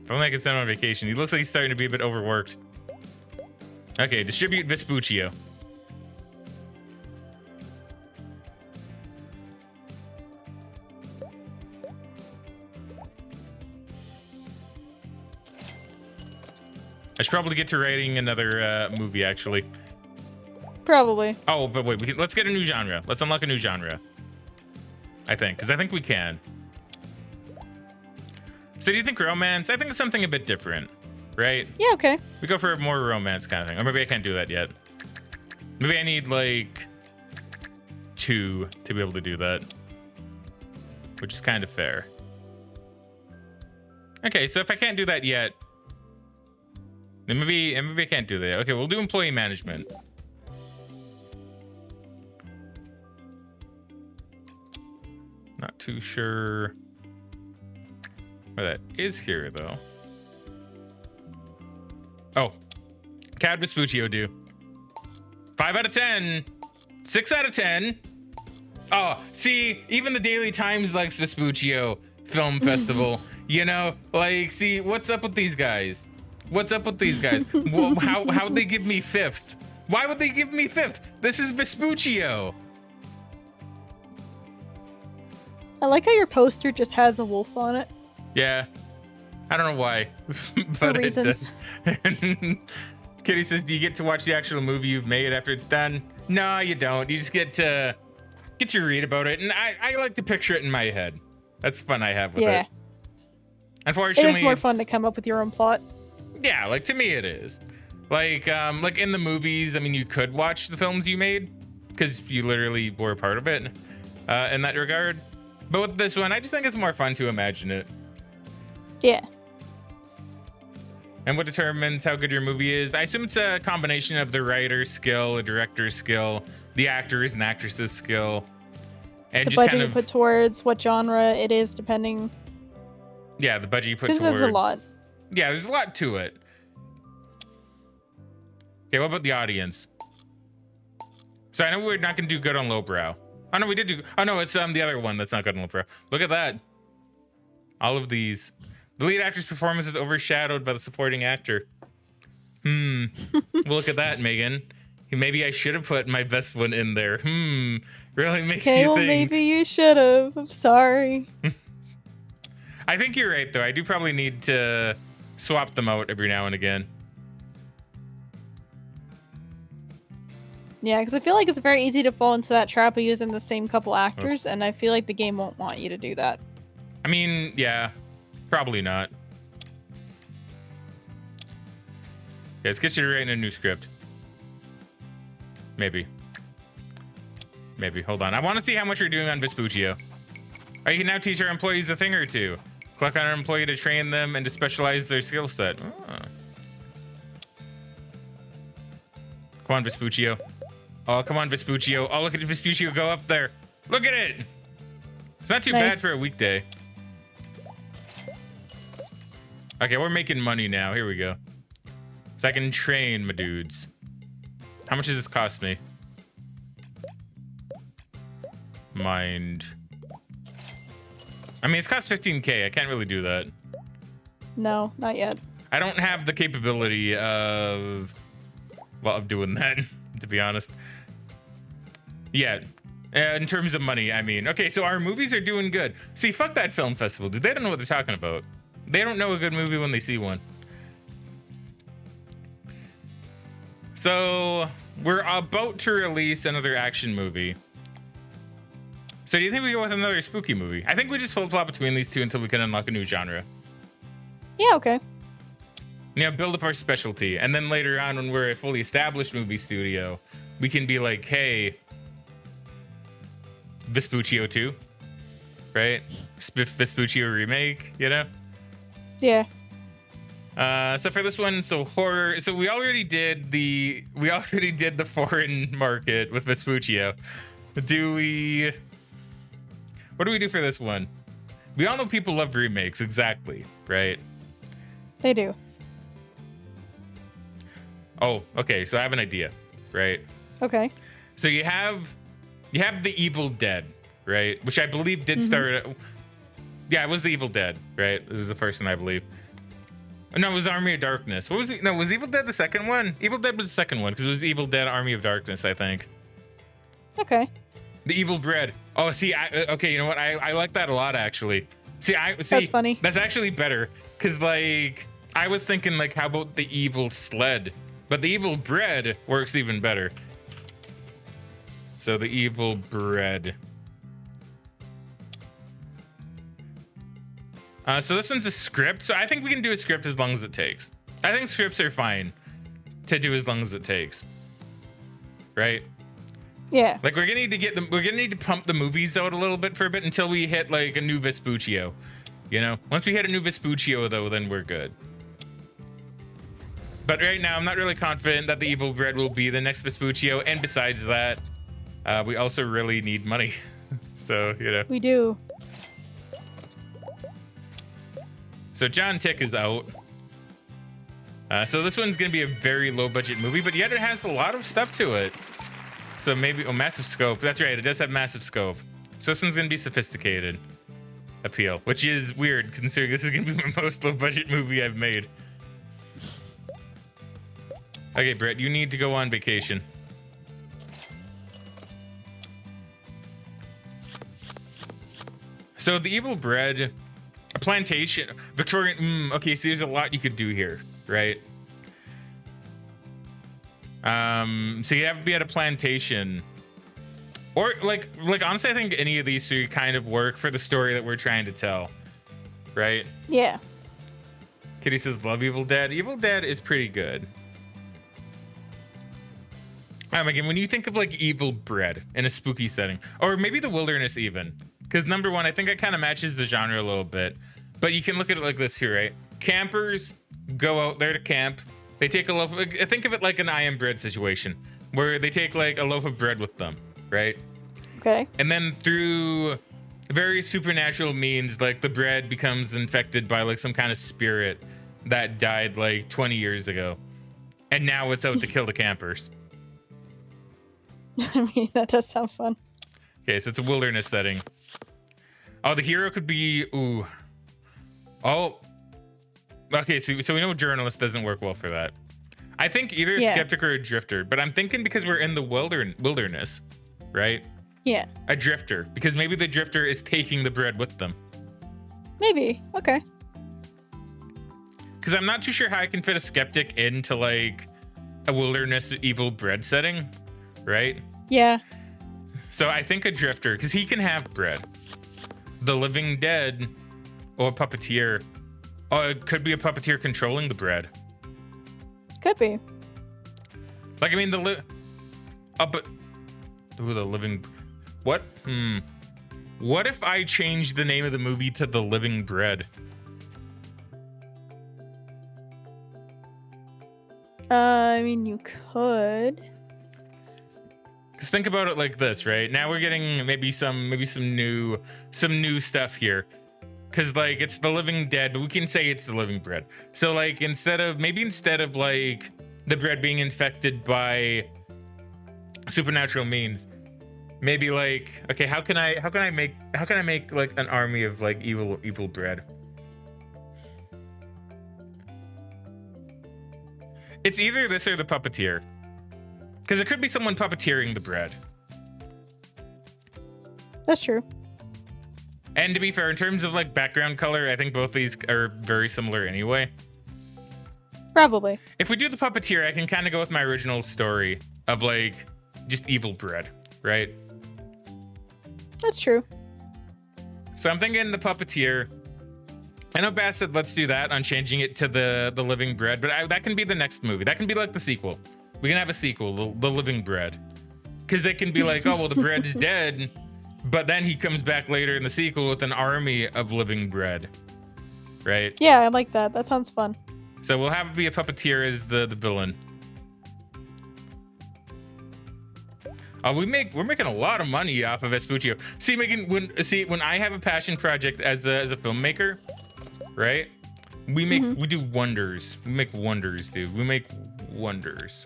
If only I could send him on vacation. He looks like he's starting to be a bit overworked. Okay, distribute Vespuccio. I should probably get to writing another movie, actually. Probably. Oh, but wait, let's get a new genre. Let's unlock a new genre. I think, because I think we can. So do you think romance? I think it's something a bit different, right? Yeah, okay. We go for a more romance kind of thing. Or maybe I can't do that yet. Maybe I need like 2 to be able to do that. Which is kind of fair. Okay, so if I can't do that yet, then maybe I can't do that. Okay, we'll do employee management. Not too sure where that is here, though. Oh, Cad Vespuccio do. 5 out of 10. 6 out of 10. Oh, see, even the Daily Times likes Vespuccio Film Festival. You know, like, see, what's up with these guys? What's up with these guys? How'd they give me 5th? Why would they give me 5th? This is Vespuccio. I like how your poster just has a wolf on it. Yeah. I don't know why, but it does. Kitty says, do you get to watch the actual movie you've made after it's done? No, you don't. You just get to read about it. And I like to picture it in my head. That's fun I have with it. Unfortunately, it is more fun to come up with your own plot. Yeah, like to me it is. Like in the movies, I mean, you could watch the films you made because you literally were a part of it in that regard. But with this one, I just think it's more fun to imagine it. Yeah. And what determines how good your movie is? I assume it's a combination of the writer's skill, the director's skill, the actors and actresses' skill, and the just budget kind of you put towards what genre it is, depending. Yeah, the budget you put towards. There's a lot. Yeah, there's a lot to it. Okay, what about the audience? So I know we're not gonna do good on lowbrow. Oh no, we did do. Oh no, it's the other one that's not good on lowbrow. Look at that. All of these. The lead actor's performance is overshadowed by the supporting actor. Well, look at that, Megan. Maybe I should have put my best one in there. Really makes you think. Maybe you should have. I'm sorry. I think you're right, though. I do probably need to swap them out every now and again. Yeah, because I feel like it's very easy to fall into that trap of using the same couple actors, and I feel like the game won't want you to do that. I mean, yeah. Probably not. Yeah, let's get you to write in a new script. Maybe. Hold on. I want to see how much you're doing on Vespuccio. Oh, you can now teach our employees a thing or two. Click on our employee to train them and to specialize their skill set. Oh. Come on, Vespuccio. Oh, come on, Vespuccio. Oh, look at Vespuccio go up there. Look at it. It's not too bad for a weekday. Okay, we're making money now. Here we go. So I can train my dudes. How much does this cost me? Mind. I mean, it's cost 15K. I can't really do that. No, not yet. I don't have the capability of doing that, to be honest. Yeah. In terms of money, I mean. Okay, so our movies are doing good. See, fuck that film festival, dude. They don't know what they're talking about. They don't know a good movie when they see one. So we're about to release another action movie. So do you think we go with another spooky movie? I think we just flip-flop between these two until we can unlock a new genre. Yeah, okay. You know, build up our specialty. And then later on, when we're a fully established movie studio, we can be like, hey, Vespuccio 2, right? Vespuccio remake, you know? Yeah. So for this one, so horror. So we already did the foreign market with Vespuccio. What do we do for this one? We all know people love remakes, exactly, right? They do. Oh, okay. So I have an idea, right? Okay. So you have the Evil Dead, right? Which I believe did start. Yeah, it was the Evil Dead, right? It was the first one, I believe. No, it was Army of Darkness. What was it? No, was Evil Dead the second one? Evil Dead was the second one because it was Evil Dead Army of Darkness, I think. Okay. The Evil Bread. Oh, see, okay, you know what? I like that a lot, actually. See, That's funny. That's actually better because, like, I was thinking, like, how about the Evil Sled? But the Evil Bread works even better. So the Evil Bread. So this one's a script. So I think we can do a script as long as it takes. I think scripts are fine to do as long as it takes. Right? Yeah. Like we're gonna need to pump the movies out a little bit for a bit until we hit like a new Vespuccio. You know? Once we hit a new Vespuccio though, then we're good. But right now I'm not really confident that the Evil Bread will be the next Vespuccio, and besides that, we also really need money. So, you know. We do. So John Tick is out. So this one's gonna be a very low budget movie, but yet it has a lot of stuff to it. So maybe, oh, massive scope. That's right, it does have massive scope. So this one's gonna be sophisticated appeal, which is weird considering this is gonna be my most low budget movie I've made. Okay, Brett, you need to go on vacation. So the Evil Bread, a plantation, Victorian. Okay, so there's a lot you could do here, right? So you have to be at a plantation, or like honestly, I think any of these three kind of work for the story that we're trying to tell, right? Yeah. Kitty says, "Love Evil Dead." Evil Dead is pretty good. Again, when you think of like Evil Bread in a spooky setting, or maybe the wilderness even. Because number one, I think it kind of matches the genre a little bit. But you can look at it like this here, right? Campers go out there to camp. They take a loaf. Think of it like an I Am Bread situation, where they take like a loaf of bread with them, right? Okay. And then through various supernatural means, like the bread becomes infected by like some kind of spirit that died like 20 years ago. And now it's out to kill the campers. I mean, that does sound fun. Okay, so it's a wilderness setting. Oh, the hero could be, ooh. Oh. Okay, so we know journalist doesn't work well for that. I think either a skeptic or a drifter, but I'm thinking because we're in the wilderness, right? Yeah. A drifter, because maybe the drifter is taking the bread with them. Maybe. Okay. Because I'm not too sure how I can fit a skeptic into like a wilderness Evil Bread setting, right? Yeah. So I think a drifter, because he can have bread. The Living Dead, or a puppeteer. Oh, it could be a puppeteer controlling the bread. Could be. Like, I mean, the Living... What? What if I change the name of the movie to The Living Bread? I mean, you could. Because think about it like this, right? Now we're getting maybe some new stuff here. Because like it's the Living Dead, but we can say it's the Living Bread. So like instead of like the bread being infected by supernatural means, maybe like, okay, how can I make like an army of like evil bread? It's either this or the puppeteer. Because it could be someone puppeteering the bread. That's true. And to be fair, in terms of like background color, I think both these are very similar anyway. Probably. If we do the puppeteer, I can kind of go with my original story of like just evil bread, right? That's true. So I'm thinking the puppeteer. I know Bass said let's do that on changing it to the Living Bread, but that can be the next movie. That can be like the sequel. We can have a sequel, the Living Bread. Because they can be like, oh, well, the bread's dead. But then he comes back later in the sequel with an army of living bread. Right? Yeah, I like that. That sounds fun. So we'll have it be a puppeteer as the villain. Oh, we're making a lot of money off of Vespuccio. See, when I have a passion project as a filmmaker, right? We do wonders. We make wonders, dude. We make wonders.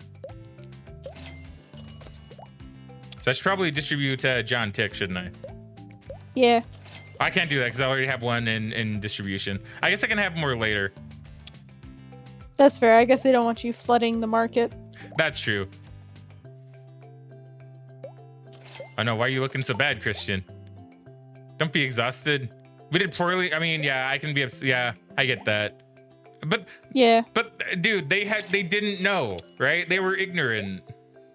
So I should probably distribute John Tick, shouldn't I? Yeah. I can't do that because I already have one in distribution. I guess I can have more later. That's fair. I guess they don't want you flooding the market. That's true. Oh no, why are you looking so bad, Christian? Don't be exhausted. We did poorly. I mean, yeah, I can be upset. Yeah, I get that. But Yeah. But dude, they didn't know, right? They were ignorant.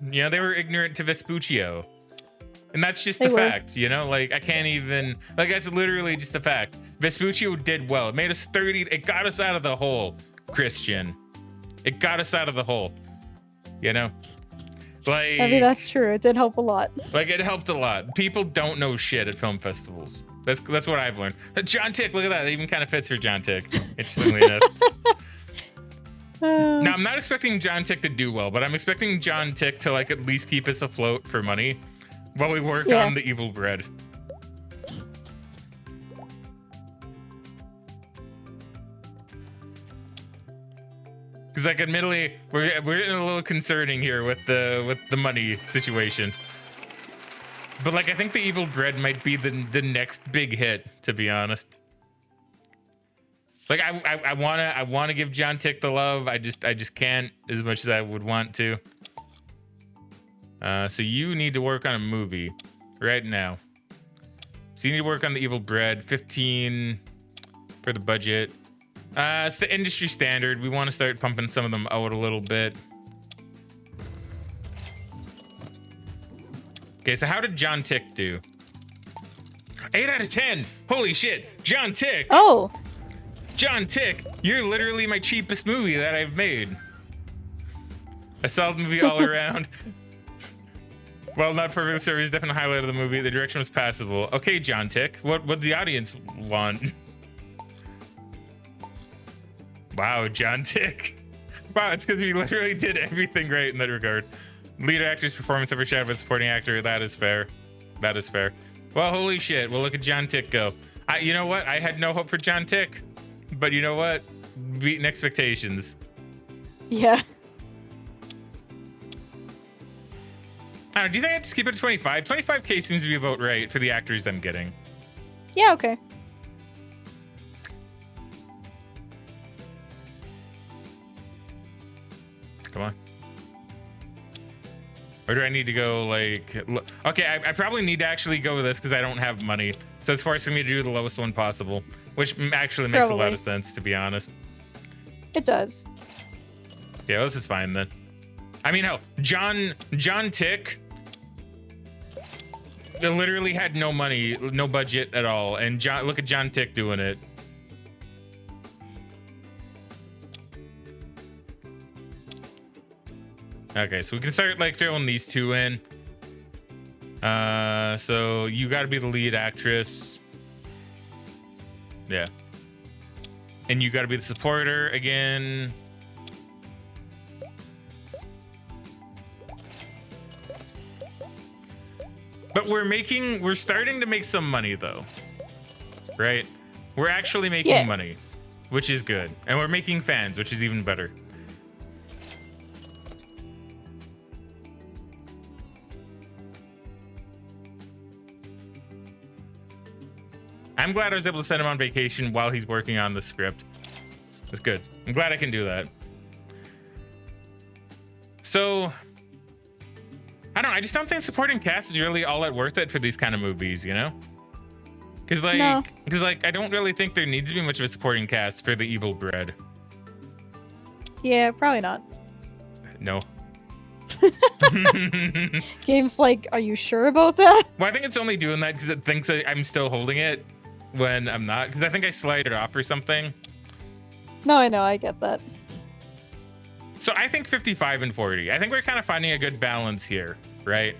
You know, they were ignorant to Vespuccio. And that's just the fact, you know? Like, I can't even, like, that's literally just a fact. Vespuccio did well. It made us 30, it got us out of the hole, Christian. It got us out of the hole, you know? Like, I mean, that's true. It did help a lot. Like, it helped a lot. People don't know shit at film festivals. That's what I've learned. John Tick, look at that. It even kind of fits for John Tick, interestingly enough. Now, I'm not expecting John Tick to do well, but I'm expecting John Tick to, like, at least keep us afloat for money while we work on the evil bread. Because, like, admittedly, we're getting a little concerning here with the money situation. But, like, I think the evil bread might be the next big hit, to be honest. Like, I wanna give John Tick the love. I just can't as much as I would want to. So you need to work on a movie right now. So you need to work on the evil bread. 15 for the budget. It's the industry standard. We want to start pumping some of them out a little bit. Okay, so how did John Tick do? 8 out of 10. Holy shit, John Tick. Oh. John Tick, you're literally my cheapest movie that I've made. A solid movie all around. Well, not perfect service, definitely highlight of the movie. The direction was passable. Okay, John Tick, what the audience want? Wow, John Tick. Wow, it's because we literally did everything right in that regard. Lead actor's performance overshadowed by supporting actor. That is fair. That is fair. Well, holy shit. Well, look at John Tick go. You know what? I had no hope for John Tick. But you know what? Beating expectations. Yeah. I don't know, do you think I have to keep it at 25? 25K seems to be about right for the actors I'm getting. Yeah, okay. Come on. Or do I need to go like... Okay, I probably need to actually go with this because I don't have money. So it's forcing me to do the lowest one possible. Which actually makes a lot of sense, to be honest. It does. Yeah, this is fine then. I mean, hell, John Tick literally had no money, no budget at all. And look at John Tick doing it. Okay, so we can start like throwing these two in. So you got to be the lead actress. Yeah. And you got to be the supporter again. But we're starting to make some money though. Right? We're actually making money, which is good. And we're making fans, which is even better. I'm glad I was able to send him on vacation while he's working on the script. It's good. I'm glad I can do that. So, I don't know. I just don't think supporting cast is really all that worth it for these kind of movies, you know? Because like, I don't really think there needs to be much of a supporting cast for the evil bread. Yeah, probably not. No. Game's like, are you sure about that? Well, I think it's only doing that because it thinks I'm still holding it when I'm not. Because I think I slide it off or something. No, I know. I get that. So I think 55 and 40. I think we're kind of finding a good balance here, right?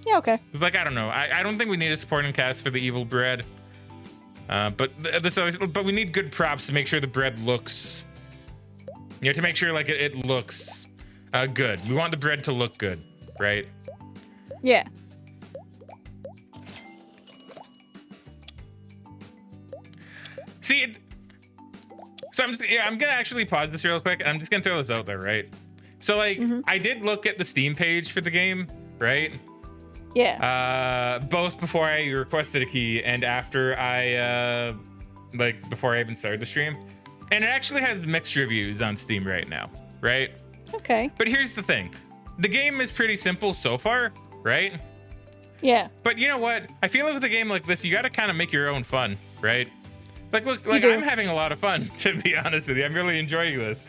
Yeah, okay. It's like, I don't know. I don't think we need a supporting cast for the evil bread. But we need good props to make sure the bread looks... You know, to make sure like it looks good. We want the bread to look good, right? Yeah. See, so I'm gonna actually pause this real quick, and I'm just gonna throw this out there, right? So like, I did look at the Steam page for the game, right? Yeah. Both before I requested a key and after before I even started the stream. And it actually has mixed reviews on Steam right now, right? Okay. But here's the thing. The game is pretty simple so far, right? Yeah. But you know what? I feel like with a game like this, you got to kind of make your own fun, right? Like, look, You like do. I'm having a lot of fun, to be honest with you. I'm really enjoying this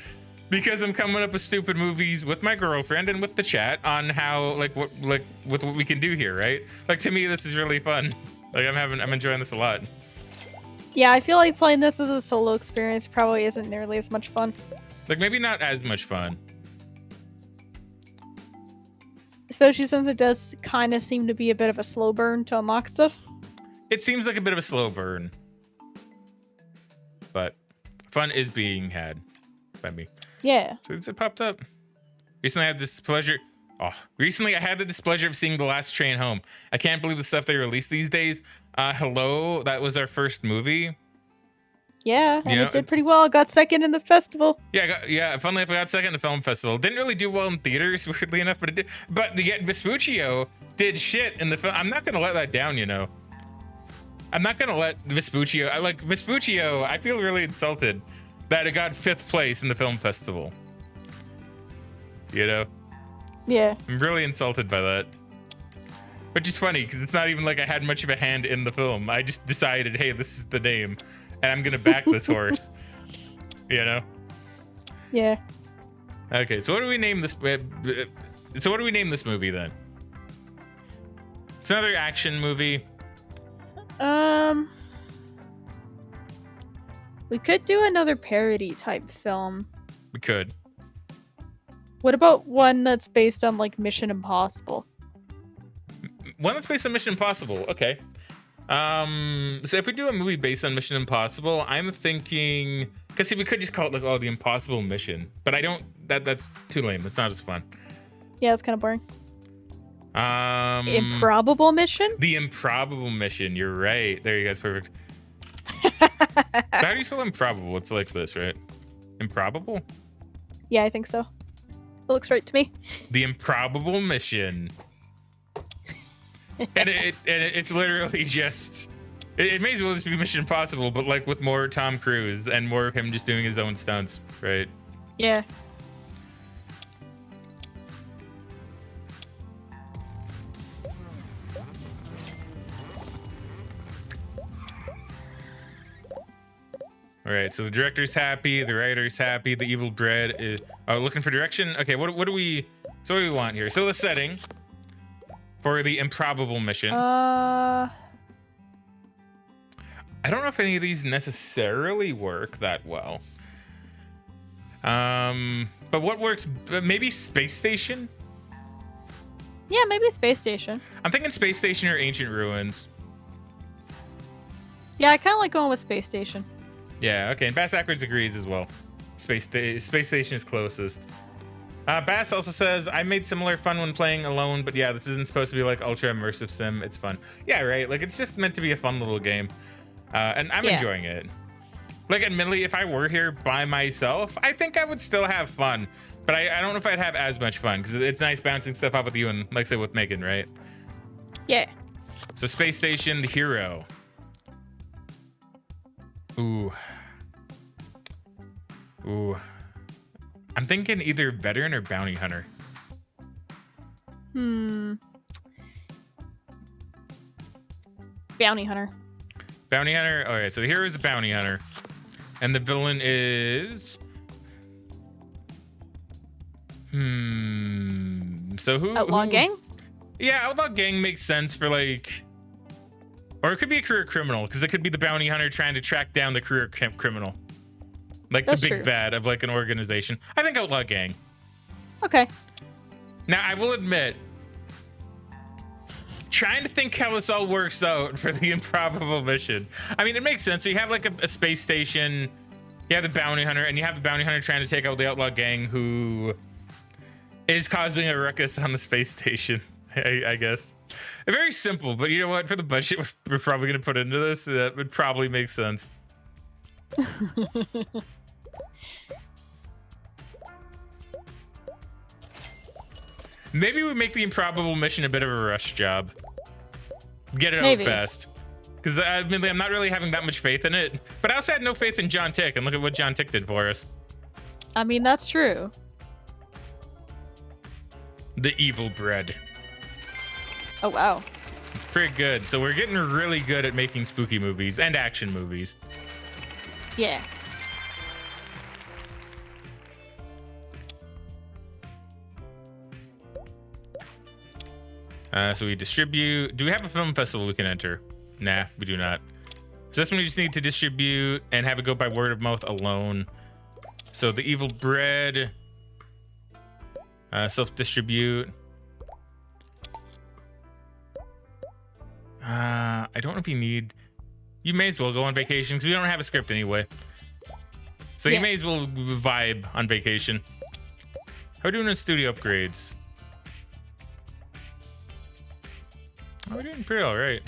because I'm coming up with stupid movies with my girlfriend and with the chat on how, like, with what we can do here, right? Like, to me, this is really fun. Like, I'm enjoying this a lot. Yeah, I feel like playing this as a solo experience probably isn't nearly as much fun. Like, maybe not as much fun. Especially since it does kind of seem to be a bit of a slow burn to unlock stuff. It seems like a bit of a slow burn. But fun is being had by me. Yeah. So it popped up. Recently I had this pleasure. Recently I had the displeasure of seeing The Last Train Home. I can't believe the stuff they release these days. Hello, that was our first movie. Yeah, and Yeah. it did pretty well. It got second in the festival. Yeah, funnily enough, I got second in the film festival. Didn't really do well in theaters, weirdly enough, but it did. But yet Vespuccio did shit in the film. I'm not gonna let that down, you know. I'm not gonna let Vespuccio. I feel really insulted that it got 5th place in the film festival. You know, Yeah. I'm really insulted by that. Which is funny because it's not even like I had much of a hand in the film. I just decided, hey, this is the name, and I'm gonna back this horse. You know. Yeah. Okay, so what do we name this? So what do we name this movie then? It's another action movie. We could do another parody type film. We could. What about one that's based on like Mission Impossible? One that's based on Mission Impossible. Okay. So if we do a movie based on Mission Impossible, I'm thinking, because see, we could just call it like, oh, the Impossible Mission, but I don't. That's too lame. It's not as fun. Yeah, it's kind of boring. Improbable Mission? The Improbable Mission. You're right. There you guys. Perfect. So how do you spell improbable? It's like this, right? Improbable? Yeah, I think so. It looks right to me. The Improbable Mission. And it's literally just... It may as well just be Mission Impossible, but like with more Tom Cruise and more of him just doing his own stunts, right? Yeah. All right, so the director's happy, the writer's happy, the evil dread is looking for direction. Okay, what do we want here? So the setting for the Improbable Mission. Uh, I don't know if any of these necessarily work that well. But what works? Maybe Space Station. Yeah, maybe Space Station. I'm thinking Space Station or Ancient Ruins. Yeah, I kind of like going with Space Station. Yeah, okay, and Bass Ackwards agrees as well. Space Station is closest. Bass also says, I made similar fun when playing alone, but yeah, this isn't supposed to be like ultra immersive sim. It's fun. Yeah, right, like it's just meant to be a fun little game. And I'm enjoying it. Like, admittedly, if I were here by myself, I think I would still have fun. But I don't know if I'd have as much fun, because it's nice bouncing stuff off with you and, like, say, with Megan, right? Yeah. So Space Station, the hero. Ooh. I'm thinking either veteran or bounty hunter. Bounty hunter. Bounty hunter. All right, so the hero is a bounty hunter, and the villain is. So who? Outlaw gang? Yeah, outlaw gang makes sense for like. Or it could be a career criminal, because it could be the bounty hunter trying to track down the career criminal. Like That's the big true. bad of like an organization. I think outlaw gang. Okay. Now, I will admit, trying to think how this all works out for the Improbable Mission. I mean, it makes sense. So you have like a space station, you have the bounty hunter, and you have the bounty hunter trying to take out the outlaw gang who is causing a ruckus on the space station, I guess. Very simple, but you know what? For the budget we're probably going to put into this, that would probably make sense. Maybe we make the Improbable Mission a bit of a rush job. Get it Maybe. out fast. Because admittedly, I'm not really having that much faith in it. But I also had no faith in John Tick, and look at what John Tick did for us. I mean, that's true. The Evil Bread. Oh, wow. It's pretty good. So we're getting really good at making spooky movies and action movies. Yeah. So we distribute. Do we have a film festival we can enter? Nah, we do not. So this one we just need to distribute and have it go by word of mouth alone. So the Evil Bread. Self-distribute. I don't know if you need... You may as well go on vacation because we don't have a script anyway. So you may as well vibe on vacation. How are we doing in studio upgrades? Oh, we're doing pretty all right.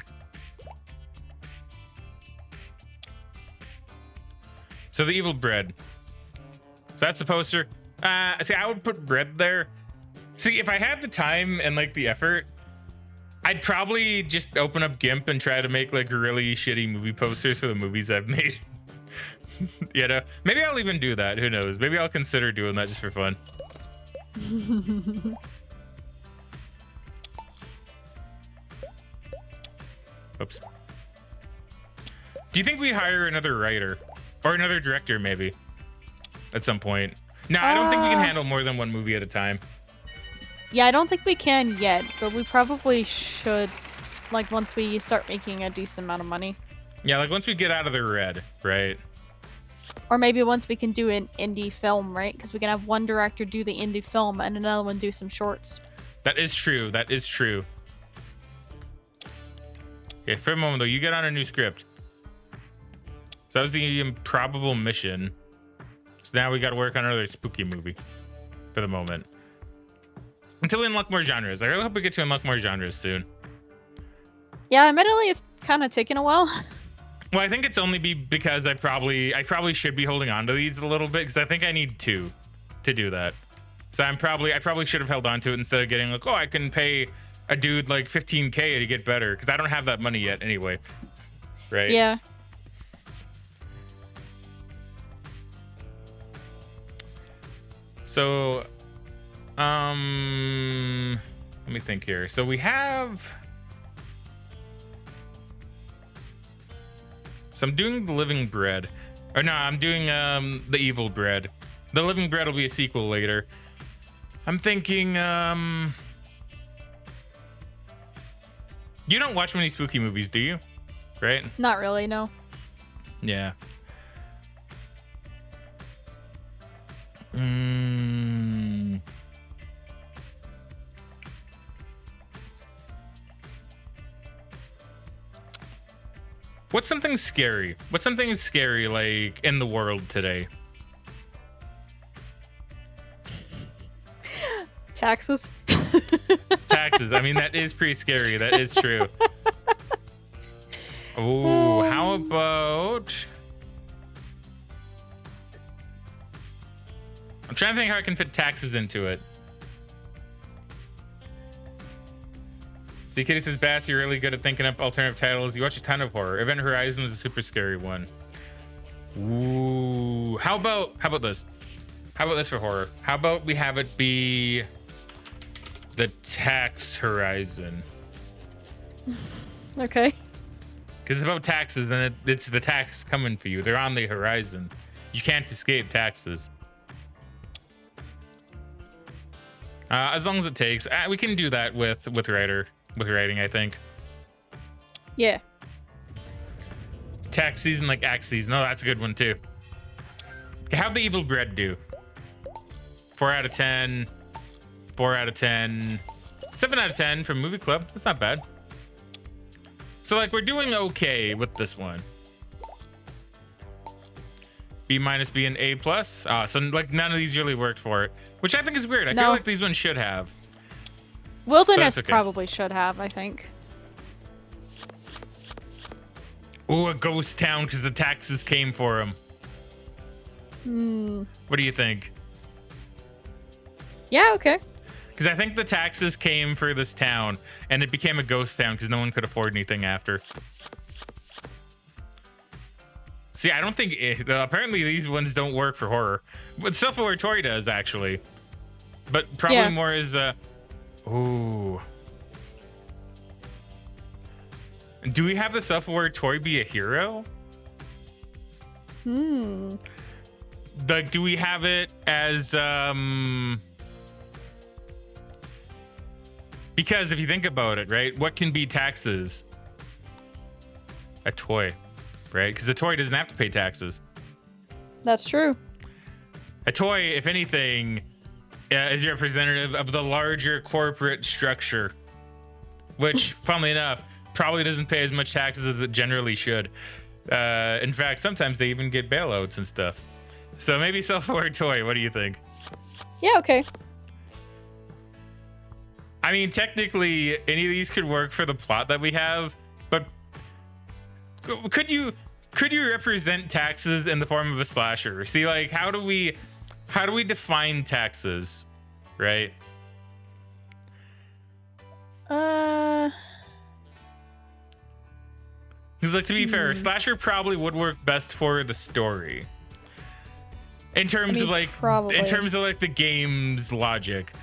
So the Evil Bread. So that's the poster. See, I would put bread there. See, if I had the time and like the effort, I'd probably just open up GIMP and try to make like really shitty movie posters for the movies I've made. You know, maybe I'll even do that. Who knows? Maybe I'll consider doing that just for fun. Oops. Do you think we hire another writer or another director maybe at some point? No, I don't think we can handle more than one movie at a time. Yeah, I don't think we can yet, but we probably should, like, once we start making a decent amount of money. Yeah, like once we get out of the red, right? Or maybe once we can do an indie film, right? Because we can have one director do the indie film and another one do some shorts. That is true. That is true. Okay, for a moment though, you get on a new script. So that was the improbable mission. So now we got to work on another spooky movie for the moment. Until we unlock more genres. I really hope we get to unlock more genres soon. Yeah, admittedly, it's kind of taking a while. Well, I think it's only because I probably should be holding on to these a little bit because I think I need 2 to do that. So I probably should have held on to it instead of getting like, oh, I can pay a dude like 15K to get better because I don't have that money yet anyway. Right? Yeah. So, let me think here. So we have... So I'm doing The Living Bread. Or no, I'm doing The Evil Bread. The Living Bread will be a sequel later. I'm thinking, you don't watch many spooky movies, do you? Right? Not really, no. Yeah. What's something scary? What's something scary like in the world today? Taxes. Taxes. I mean, that is pretty scary. That is true. Oh, how about... I'm trying to think how I can fit taxes into it. See, Kitty says, Bass, you're really good at thinking up alternative titles. You watch a ton of horror. Event Horizon was a super scary one. Ooh. How about this? How about this for horror? How about we have it be the Tax Horizon? Okay. Because it's about taxes, and it's the tax coming for you. They're on the horizon. You can't escape taxes. As long as it takes. We can do that with writing, I think. Yeah. Tax season like axe season. No, that's a good one too. How'd the Evil Bread do? 4 out of 10. 4 out of 10. 7 out of 10 from Movie Club. That's not bad. So like we're doing okay with this one. B minus, B, and A plus. So like none of these really worked for it, which I think is weird. I feel like these ones should have. Wilderness probably should have, I think. Oh, a ghost town because the taxes came for him. What do you think? Yeah, okay. Because I think the taxes came for this town and it became a ghost town because no one could afford anything after. See, I don't think apparently these ones don't work for horror, but self-aware toy does actually. But probably more is ooh. Do we have the self-aware toy be a hero? Like, do we have it as because if you think about it, right, what can be taxes? A toy, right? Because a toy doesn't have to pay taxes. That's true. A toy, if anything, is representative of the larger corporate structure, which, funnily enough, probably doesn't pay as much taxes as it generally should. In fact, sometimes they even get bailouts and stuff. So maybe self-aware toy. What do you think? Yeah, okay. I mean, technically, any of these could work for the plot that we have, but could you represent taxes in the form of a slasher? See, like, how do we define taxes, right? Because, like, to be fair, slasher probably would work best for the story. In terms of like the game's logic.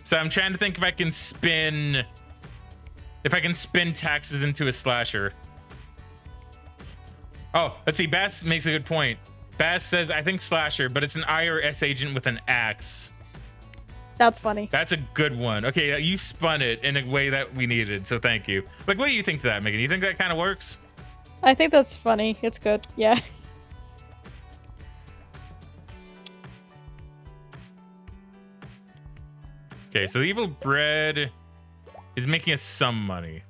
So I'm trying to think if I can spin taxes into a slasher. Oh, let's see. Bass makes a good point. Bass says, I think slasher, but it's an IRS agent with an axe. That's funny. That's a good one. Okay, you spun it in a way that we needed, so thank you. Like, what do you think to that, Megan? You think that kind of works? I think that's funny. It's good. Yeah. Okay, so the evil bread is making us some money.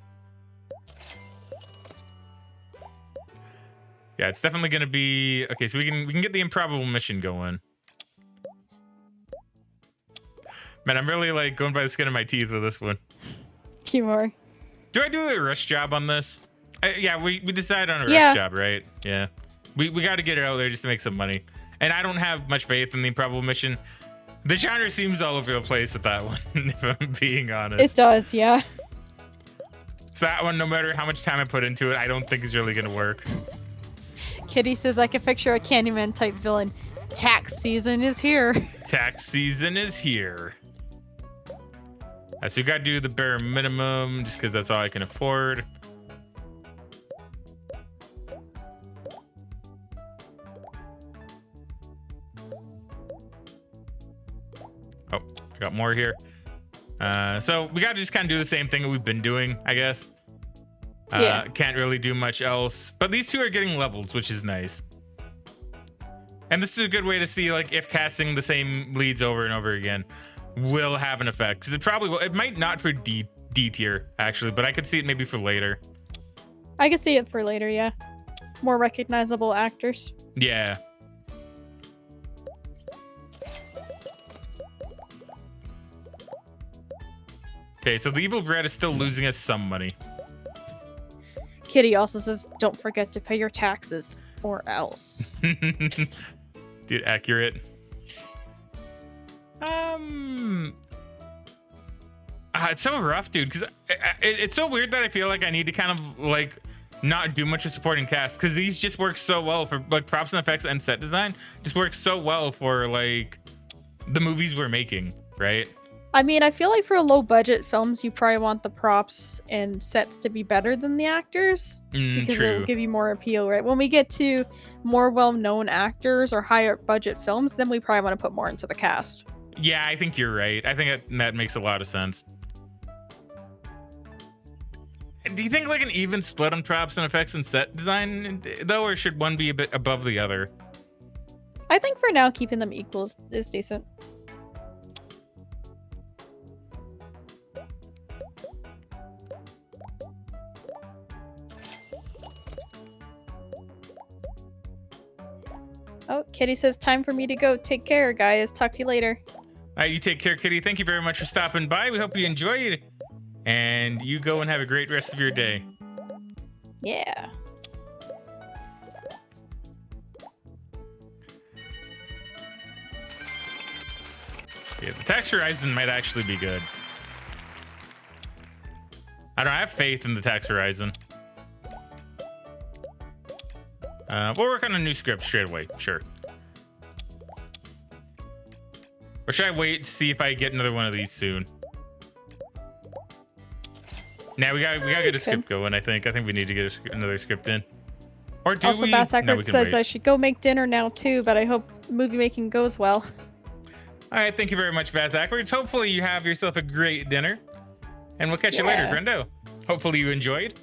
Yeah, it's definitely gonna be okay. So we can get the improbable mission going. Man, I'm really like going by the skin of my teeth with this one. Kimura. Do I do a rush job on this? Yeah, we decided on a rush job, right? Yeah, we got to get it out there just to make some money. And I don't have much faith in the improbable mission. The genre seems all over the place with that one, if I'm being honest. It does, yeah. So that one, no matter how much time I put into it, I don't think is really gonna work. Kitty says I can picture a Candyman type villain. Tax season is here. Tax season is here. So you gotta do the bare minimum just because that's all I can afford. Oh, I got more here. So we gotta just kind of do the same thing that we've been doing, I guess. Can't really do much else, but these two are getting levels, which is nice. And this is a good way to see like if casting the same leads over and over again will have an effect, because it probably will. It might not for D tier actually, but I could see it maybe for later. I could see it for later, yeah. More recognizable actors. Yeah. Okay, so the evil bread is still losing us some money. Kitty also says, don't forget to pay your taxes, or else. Dude, accurate. It's so rough, dude, because it's so weird that I feel like I need to kind of like not do much of supporting cast, because these just work so well for like props and effects and set design. Just works so well for like the movies we're making, right? I mean, I feel like for low budget films, you probably want the props and sets to be better than the actors. Because True. it'll give you more appeal, right? When we get to more well-known actors or higher budget films, then we probably want to put more into the cast. Yeah, I think you're right. I think that makes a lot of sense. Do you think like an even split on props and effects and set design though, or should one be a bit above the other? I think for now, keeping them equal is decent. Oh, Kitty says, time for me to go. Take care, guys. Talk to you later. All right, you take care, Kitty. Thank you very much for stopping by. We hope you enjoyed. And you go and have a great rest of your day. Yeah. Yeah, the Tax Horizon might actually be good. I don't know, I have faith in the Tax Horizon. We'll work on a new script straight away. Sure. Or should I wait to see if I get another one of these soon? Now we gotta get a script going. I think we need to get another script in. Or do also, we? Bass No, Ackert we can says wait. I should go make dinner now too, but I hope movie making goes well. All right, thank you very much, Bass Ackwards. Hopefully you have yourself a great dinner, and we'll catch you later, friendo. Hopefully you enjoyed,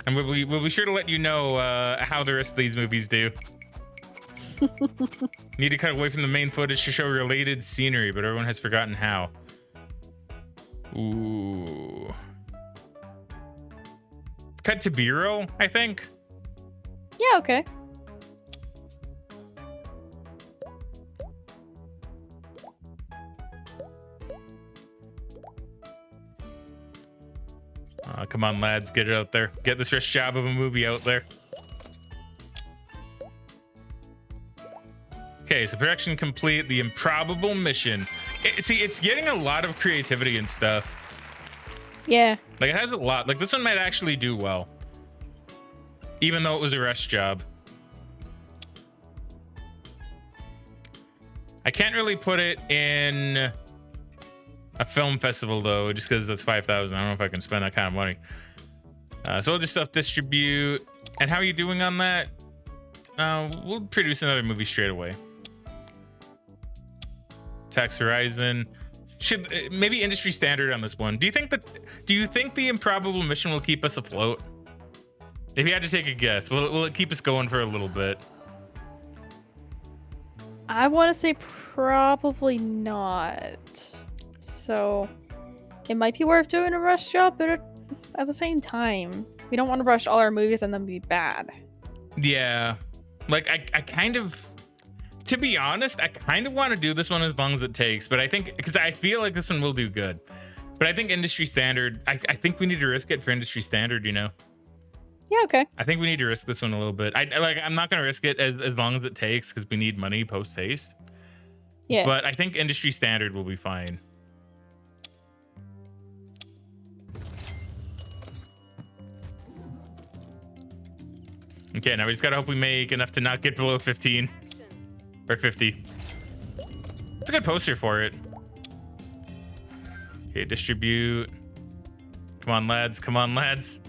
and we'll be sure to let you know how the rest of these movies do. Need to cut away from the main footage to show related scenery, but everyone has forgotten how. Ooh. Cut to B-roll, I think. Yeah, okay. Come on, lads, get it out there. Get this first job of a movie out there. Okay, so production complete. The improbable mission. See, it's getting a lot of creativity and stuff. Yeah. Like, it has a lot. Like, this one might actually do well, even though it was a rush job. I can't really put it in a film festival, though, just because that's 5,000. I don't know if I can spend that kind of money. So we'll just self-distribute. And how are you doing on that? We'll produce another movie straight away. Tax Horizon. Should maybe industry standard on this one. Do you think the improbable mission will keep us afloat? If you had to take a guess, will it keep us going for a little bit? I want to say probably not. So it might be worth doing a rush job, but at the same time, we don't want to rush all our movies and then be bad. Yeah. Like, I kind of, to be honest, I kind of want to do this one as long as it takes, but I think, because I feel like this one will do good. But I think industry standard, I think we need to risk it for industry standard, you know? Yeah, okay. I think we need to risk this one a little bit. I'm not going to risk it as long as it takes because we need money post haste. Yeah. But I think industry standard will be fine. Okay, now we just got to hope we make enough to not get below 15 or 50. It's a good poster for it. Okay, distribute. Come on, lads. Come on, lads.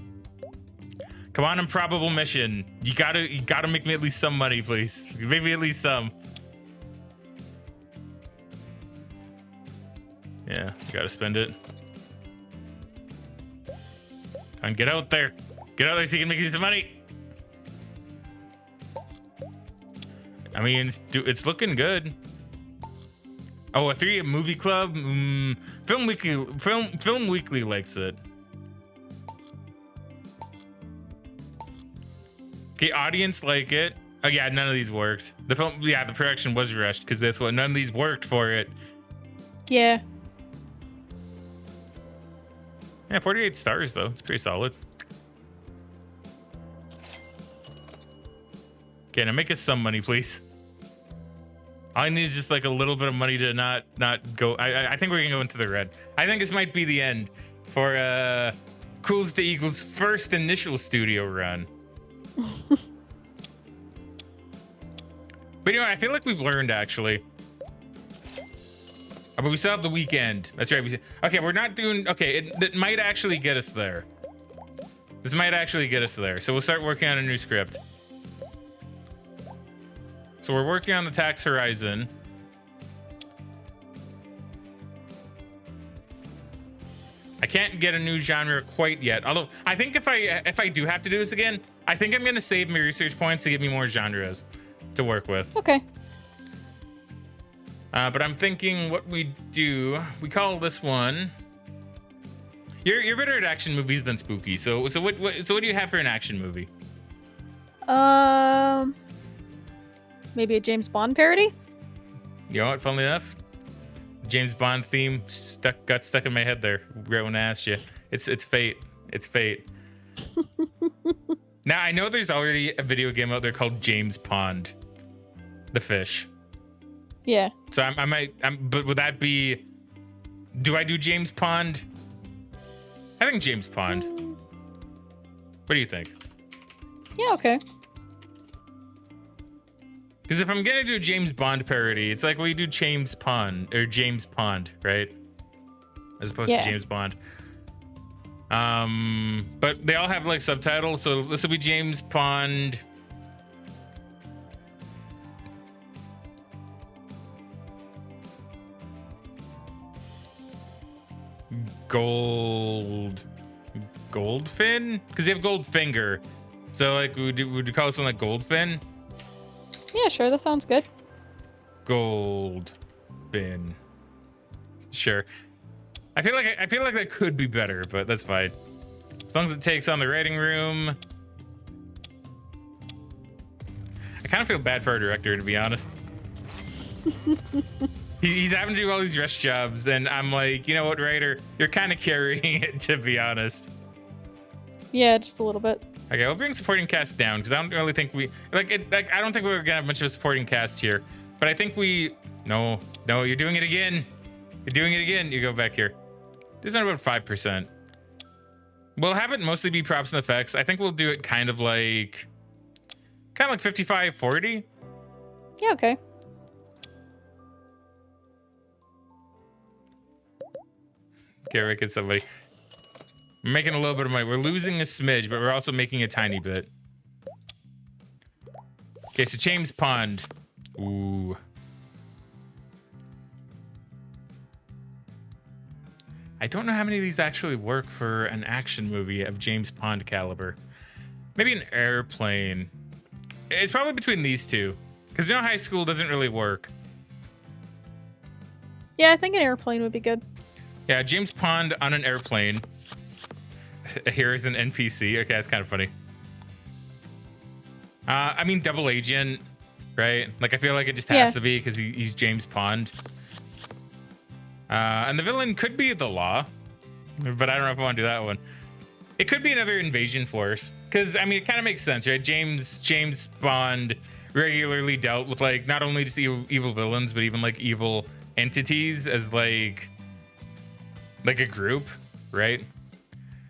Come on, improbable mission. You gotta make me at least some money, please. Make me at least some. Yeah, you gotta spend it. And get out there. Get out there so you can make you some money. I mean, it's looking good. Oh, a 3 movie club. Film Weekly likes it. Okay, audience like it. Oh yeah, none of these worked. The production was rushed because this one, none of these worked for it. Yeah. Yeah, 48 stars though. It's pretty solid. Okay, now make us some money, please. All I need is just like a little bit of money to not go. I think we're gonna go into the red. I think this might be the end for Cools to Eagles' first initial studio run. But you know what? I feel like we've learned actually. But we still have the weekend. That's right. Okay, we're not doing. Okay, it might actually get us there. This might actually get us there. So we'll start working on a new script. So we're working on the Tax Horizon. I can't get a new genre quite yet. Although I think if I do have to do this again, I think I'm gonna save my research points to give me more genres to work with. Okay. But I'm thinking what we do. We call this one. You're better at action movies than spooky. So what do you have for an action movie? Maybe a James Bond parody? You know what? Funnily enough, James Bond theme got stuck in my head there. Right when I asked you, it's fate. It's fate. Now I know there's already a video game out there called James Pond, the fish. Yeah. So but would that be? Do I do James Pond? I think James Pond. What do you think? Yeah. Okay. Because if I'm gonna do a James Bond parody, it's like we do James Pond, right? As opposed to James Bond. But they all have like subtitles, so this will be James Pond. Goldfin? Because they have Goldfinger. So like would you call this one like Goldfin? Yeah, sure, that sounds good. Goldfin. Sure. I feel like that could be better, but that's fine. As long as it takes on the writing room. I kind of feel bad for our director, to be honest. He's having to do all these rush jobs, and I'm like, you know what, writer, you're kind of carrying it, to be honest. Yeah, just a little bit. Okay, we'll bring supporting cast down because I don't really think we I don't think we're gonna have much of a supporting cast here, but I think we. No, you're doing it again. You're doing it again. You go back here. There's not about 5%. We'll have it mostly be props and effects. I think we'll do it kind of like 55-40. Yeah, okay. Okay, Rick, it's somebody. We're making a little bit of money. We're losing a smidge, but we're also making a tiny bit. Okay, so James Pond. Ooh. I don't know how many of these actually work for an action movie of James Pond caliber. Maybe an airplane. It's probably between these two. Because High School doesn't really work. Yeah, I think an airplane would be good. Yeah, James Pond on an airplane. Here is an NPC. Okay, that's kind of funny. I mean, double agent, right? Like, I feel like it just has to be because he's James Pond. And the villain could be the Law, but I don't know if I want to do that one. It could be another invasion force because, I mean, it kind of makes sense, right? James Bond regularly dealt with, like, not only just evil villains, but even, like, evil entities as, like a group, right?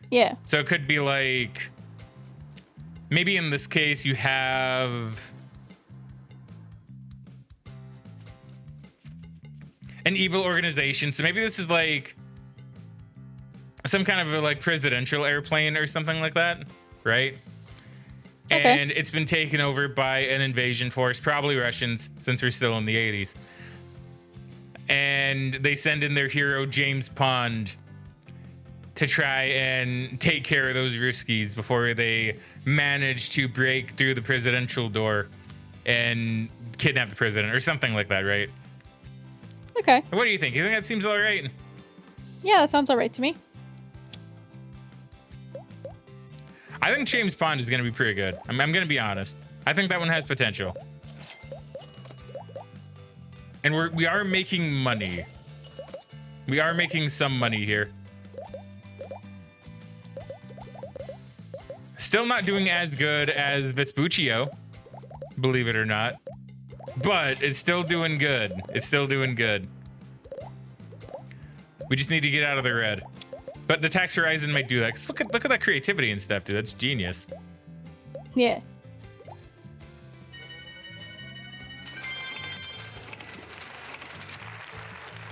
Yeah. So it could be, like, maybe in this case you have an evil organization. So maybe this is like some kind of a like presidential airplane or something like that, right? Okay. And it's been taken over by an invasion force, probably Russians, since we're still in the 80s. And they send in their hero James Pond to try and take care of those Ruskies before they manage to break through the presidential door and kidnap the president or something like that, right? Okay. What do you think? You think that seems all right? Yeah, that sounds all right to me. I think James Pond is going to be pretty good. I'm going to be honest. I think that one has potential. And we are making money. We are making some money here. Still not doing as good as Vespuccio, believe it or not. But it's still doing good. It's still doing good. We just need to get out of the red. But the Tax Horizon might do that. 'Cause look at that creativity and stuff, dude. That's genius. Yeah.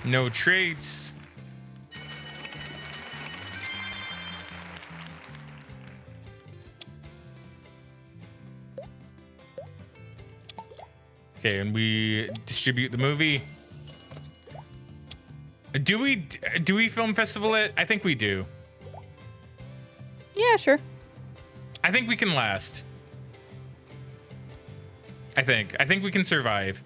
No traits. Okay, and we distribute the movie. Do we film festival it? I think we do. Yeah, sure. I think we can last. I think we can survive.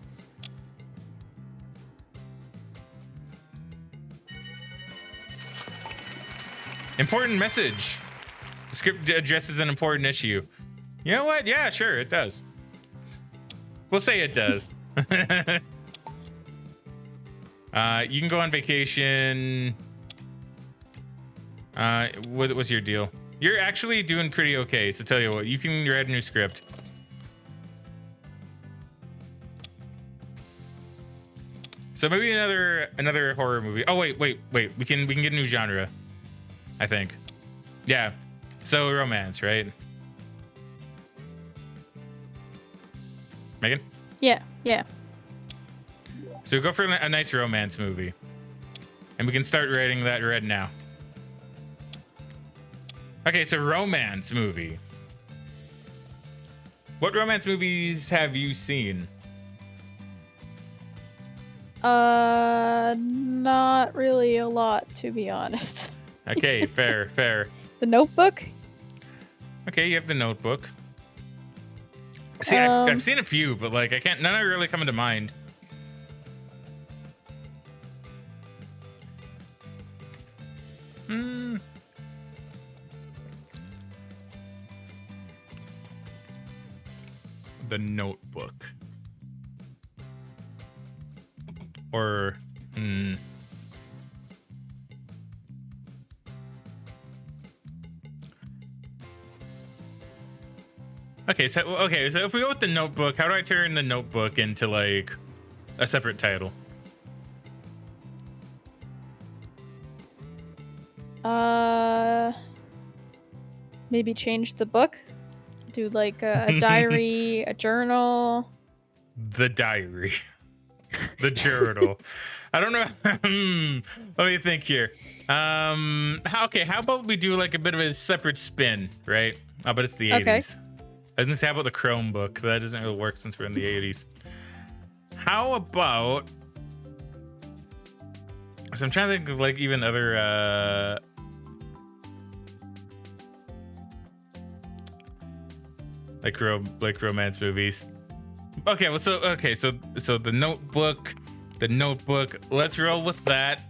Important message. The script addresses an important issue. You know what? Yeah, sure, it does. We'll say it does. You can go on vacation. What's your deal? You're actually doing pretty okay, so tell you what, you can write a new script. So maybe another horror movie. Oh wait. We can get a new genre, I think. Yeah. So romance, right? Megan? Yeah, yeah. So go for a nice romance movie. And we can start writing that right now. Okay, so romance movie. What romance movies have you seen? Not really a lot, to be honest. Okay, fair, fair. The Notebook? Okay, you have The Notebook. See, I've seen a few, but like none are really coming to mind. The Notebook. Or Okay, so if we go with The Notebook, how do I turn The Notebook into like a separate title? Maybe change the book. Do like a diary, a journal. The diary. The journal. I don't know. Let me think here. How about we do like a bit of a separate spin, right? Oh, but it's the 80s. Okay. I was gonna say, how about the Chromebook? But that doesn't really work since we're in the 80s. How about... So I'm trying to think of like even other like romance movies. Okay, well, so the Notebook. Let's roll with that.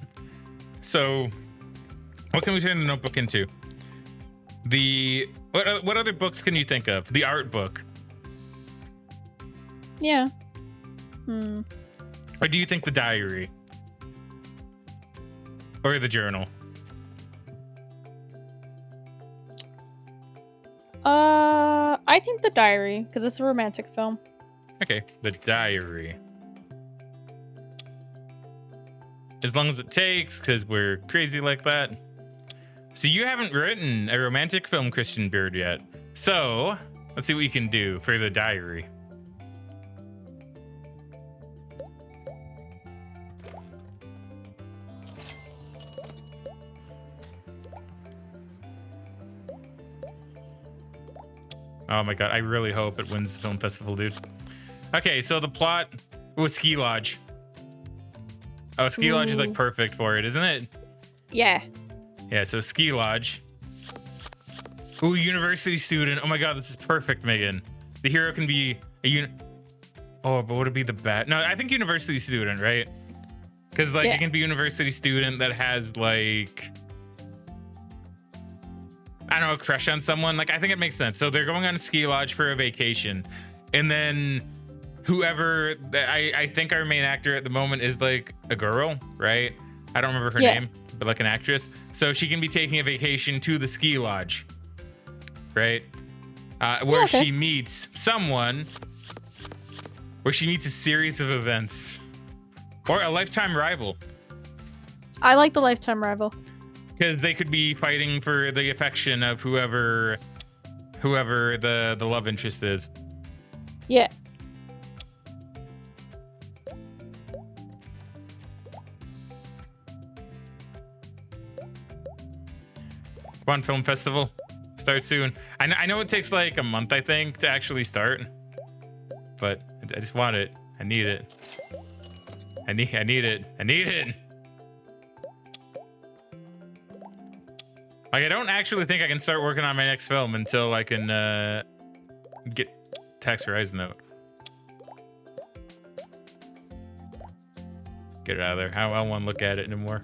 So, what can we turn the Notebook into? What other books can you think of? The art book. Yeah. Or do you think the diary? Or the journal? I think the diary, because it's a romantic film. Okay, the diary. As long as it takes, because we're crazy like that. So you haven't written a romantic film, Christian Beard, yet. So let's see what you can do for the diary. Oh my god, I really hope it wins the film festival, dude. Okay, so the plot was Ski Lodge. Oh, Ski Lodge is like perfect for it, isn't it? Yeah. Yeah, so Ski Lodge. Ooh, university student. Oh my god, this is perfect, Megan. The hero can be a Oh, but would it be the bad? No, I think university student, right? Because like it can be university student that has like, I don't know, a crush on someone. Like, I think it makes sense. So they're going on a ski lodge for a vacation, and then whoever I think our main actor at the moment is like a girl, right? I don't remember her name, but like an actress. So she can be taking a vacation to the ski lodge, right? Where she meets someone, where she meets a series of events, or a lifetime rival. I like the lifetime rival. Because they could be fighting for the affection of whoever the love interest is. Yeah. Come on, film festival. Start soon. I know it takes like a month, I think, to actually start. But I just want it. I need it. I need it. I need it. Like, I don't actually think I can start working on my next film until I can get Tax Horizon out. Get it out of there. I don't want to look at it anymore.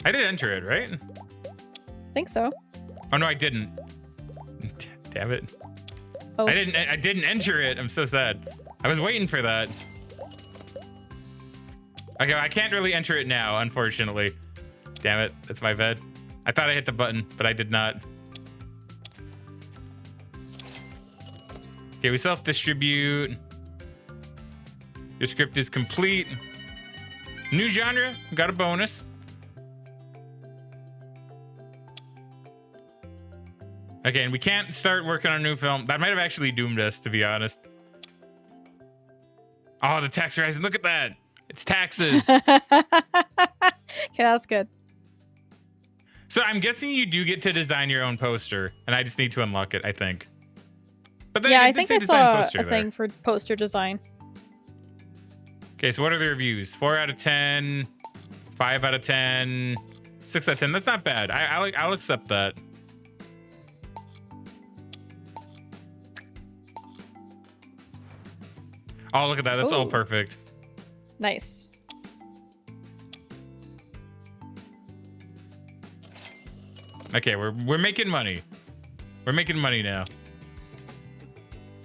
I did enter it, right? Think so. Oh no, I didn't. Damn it. Oh. I didn't enter it. I'm so sad. I was waiting for that. Okay, I can't really enter it now, unfortunately. Damn it, that's my bad. I thought I hit the button, but I did not. Okay, we self-distribute. Your script is complete. New genre, got a bonus. Okay, and we can't start working on a new film. That might have actually doomed us, to be honest. Oh, the tax rising. Look at that. It's taxes. Okay, that's good. So I'm guessing you do get to design your own poster, and I just need to unlock it, I think. But then Yeah, it I did think say I design saw poster a there. thing for poster design. Okay, so what are the reviews? 4 out of 10, 5 out of 10, 6 out of 10. That's not bad. I'll accept that. Oh, look at that. That's all Ooh. perfect. Nice. Okay, we're making money. We're making money now.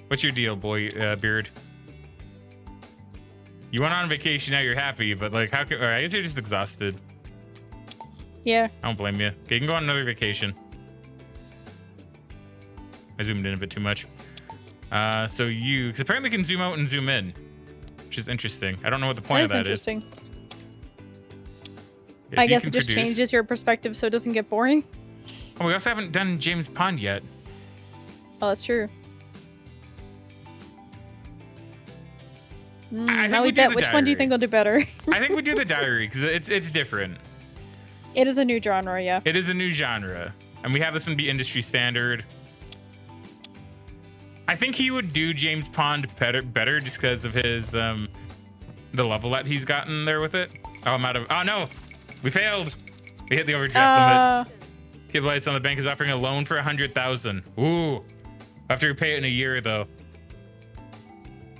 What's your deal, boy, Beard? You went on vacation, now you're happy, but like, how can? Or I guess you're just exhausted. Yeah. I don't blame you. Okay, you can go on another vacation. I zoomed in a bit too much. So you, because apparently you can zoom out and zoom in, which is interesting. I don't know what the point of that is. Interesting. Yeah, I so guess it just changes your perspective so it doesn't get boring. Oh, we also haven't done James Pond yet. Oh, that's true. I think Now we we do bet. the Which one do you diary. think will do better? I think we do the diary because it's different. It is a new genre, yeah. It is a new genre, and we have this one be industry standard. I think he would do James Pond better just because of his the level that he's gotten there with it. Oh, I'm out of. Oh no, we failed. We hit the overdraft limit. Kid Lights on the bank is offering a loan for 100,000. Ooh, after you pay it in a year though.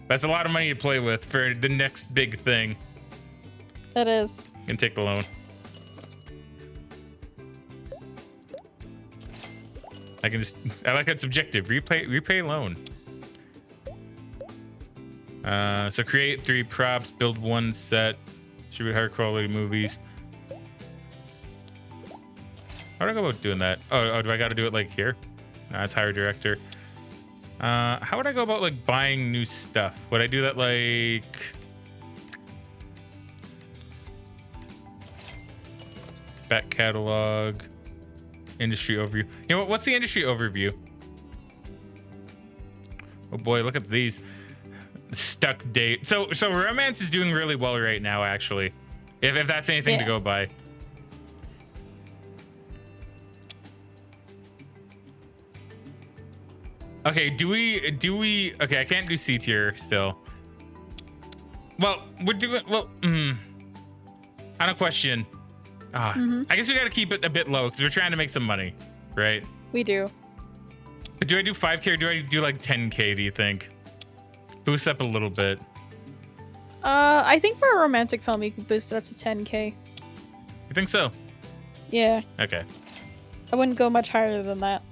That's a lot of money to play with for the next big thing. It is. You can take the loan. I like it's subjective. Repay loan. So create 3 props, build 1 set, distribute higher quality movies. How do I go about doing that? Oh, do I got to do it like here? No, it's hire director. How would I go about like buying new stuff? Would I do that like back catalog, industry overview? You know what? What's the industry overview? Oh boy, look at these stuck date. So romance is doing really well right now, actually. If that's anything to go by. Okay, do we okay, I can't do C tier still. Well, we're doing on a question. I guess we gotta keep it a bit low because we're trying to make some money, right? We do. But do I do 5K or do I do like 10K, do you think? Boost up a little bit. I think for a romantic film you can boost it up to 10K. You think so? Yeah. Okay. I wouldn't go much higher than that.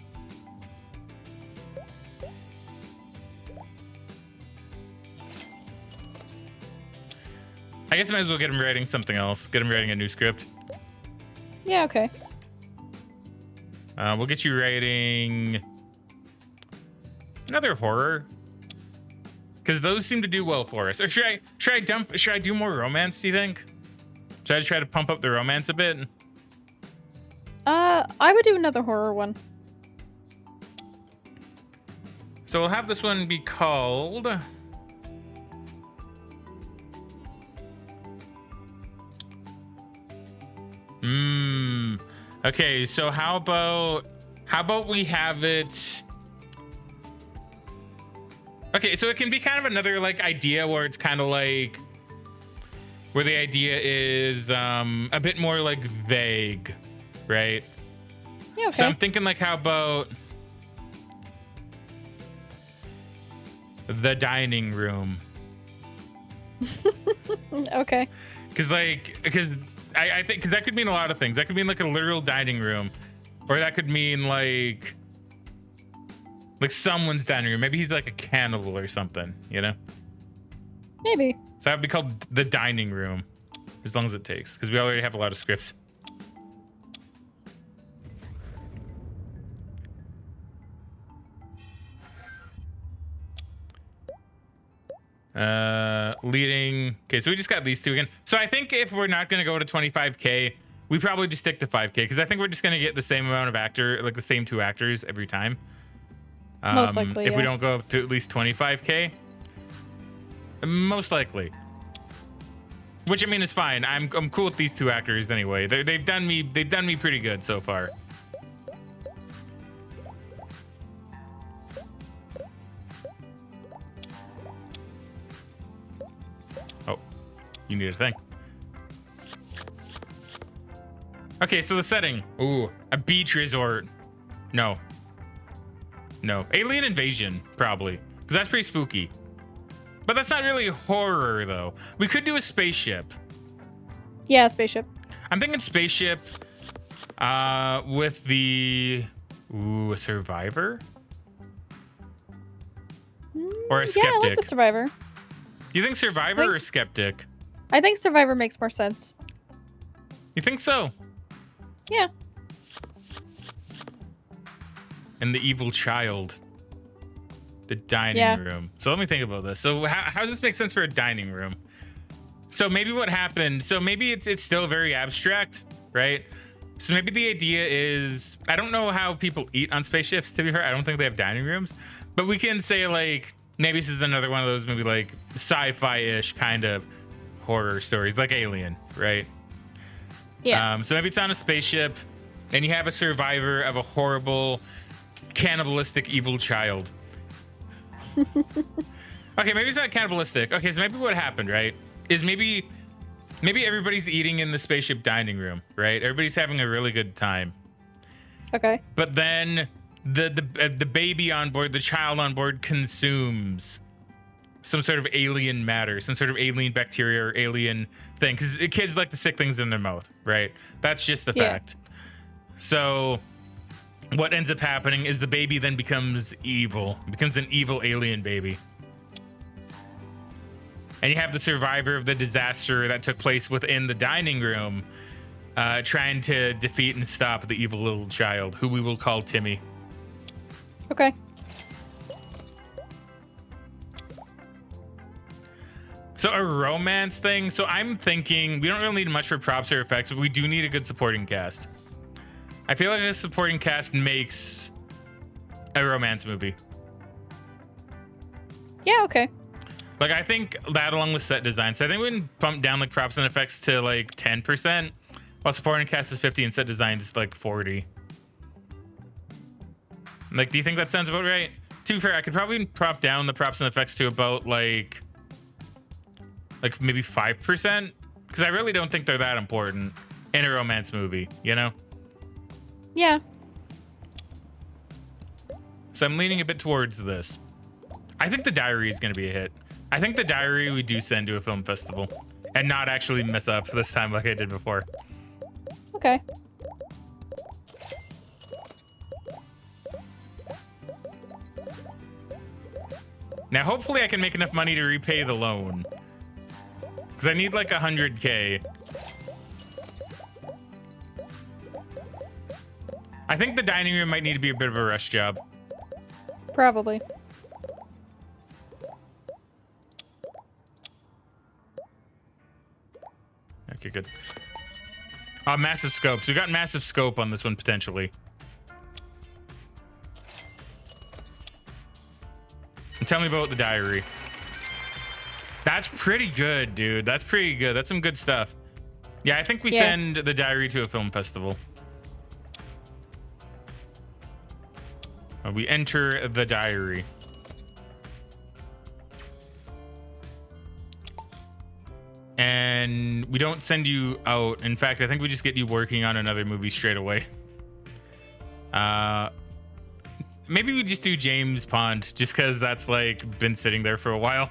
I guess I might as well get him writing something else. Get him writing a new script. Yeah, okay. We'll get you writing another horror, because those seem to do well for us. Or should I do more romance? Do you think? Should I try to pump up the romance a bit? I would do another horror one. So we'll have this one be called. Okay, so how about we have it. Okay, so it can be kind of another like idea where it's kind of like where the idea is a bit more like vague, right? Yeah, okay. So I'm thinking like, how about the dining room? Okay. Because I think that could mean a lot of things. That could mean like a literal dining room, or that could mean like someone's dining room. Maybe he's like a cannibal or something, you know? Maybe. So that would be called the dining room, as long as it takes, because we already have a lot of scripts. Leading. Okay, so we just got these two again. So I think if we're not going to go to 25K, we probably just stick to 5K because I think we're just gonna get the same amount of actor, like the same 2 actors every time. Most likely, if we yeah. don't go up to at least 25K, most likely. Which I mean is fine. I'm cool with these 2 actors anyway. They've done me pretty good so far. Oh, you need a thing. Okay, so the setting. Ooh, a beach resort. No. Alien invasion, probably. Because that's pretty spooky. But that's not really horror, though. We could do a spaceship. Yeah, spaceship. I'm thinking spaceship with the... Ooh, a survivor? Or a skeptic? Yeah, I like the survivor. You think survivor or skeptic? I think survivor makes more sense. You think so? Yeah. And the evil child. The dining room. So let me think about this. So how does this make sense for a dining room? So maybe what happened, so maybe it's still very abstract, right? So maybe the idea is, I don't know how people eat on spaceships, to be fair. I don't think they have dining rooms. But we can say like, maybe this is another one of those maybe like sci-fi-ish kind of horror stories, like Alien, right? Yeah. So maybe it's on a spaceship and you have a survivor of a horrible, cannibalistic evil child. Okay, maybe it's not cannibalistic. Okay, so maybe what happened, right, is maybe everybody's eating in the spaceship dining room, right? Everybody's having a really good time. Okay. But then the baby on board, the child on board, consumes some sort of alien matter, some sort of alien bacteria or alien thing, because kids like to stick things in their mouth, right? That's just the fact. So what ends up happening is the baby then becomes evil, becomes an evil alien baby. And you have the survivor of the disaster that took place within the dining room, trying to defeat and stop the evil little child, who we will call Timmy. Okay. So a romance thing. So I'm thinking we don't really need much for props or effects, but we do need a good supporting cast. I feel like a supporting cast makes a romance movie. Yeah, okay. Like, I think that along with set design. So I think we can bump down like props and effects to like 10%, while supporting cast is 50 and set design is like 40. Like, do you think that sounds about right? To be fair, I could probably prop down the props and effects to about like maybe 5%, because I really don't think they're that important in a romance movie, you know? Yeah. So I'm leaning a bit towards this. I think The Diary is going to be a hit. I think The Diary we do send to a film festival and not actually mess up this time like I did before. Okay. Now, hopefully I can make enough money to repay the loan, because I need like 100K. I think the dining room might need to be a bit of a rush job. Probably. Okay, good. Massive scope. So we got massive scope on this one potentially. And tell me about the diary. That's pretty good, dude. That's pretty good. That's some good stuff. Yeah, I think we send the diary to a film festival. We enter the diary. And we don't send you out. In fact, I think we just get you working on another movie straight away. Maybe we just do James Pond, just because that's like been sitting there for a while.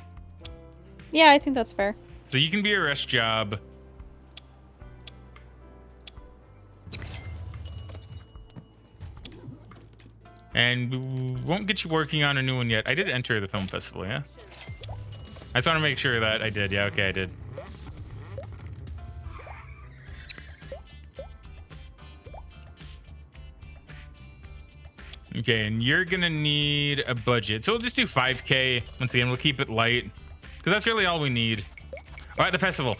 Yeah, I think that's fair. So you can be a rush job. And we won't get you working on a new one yet. I did enter the film festival, yeah? I just want to make sure that I did. Yeah, okay, I did. Okay, and you're gonna need a budget. So we'll just do 5K. Once again, we'll keep it light, because that's really all we need. All right, the festival.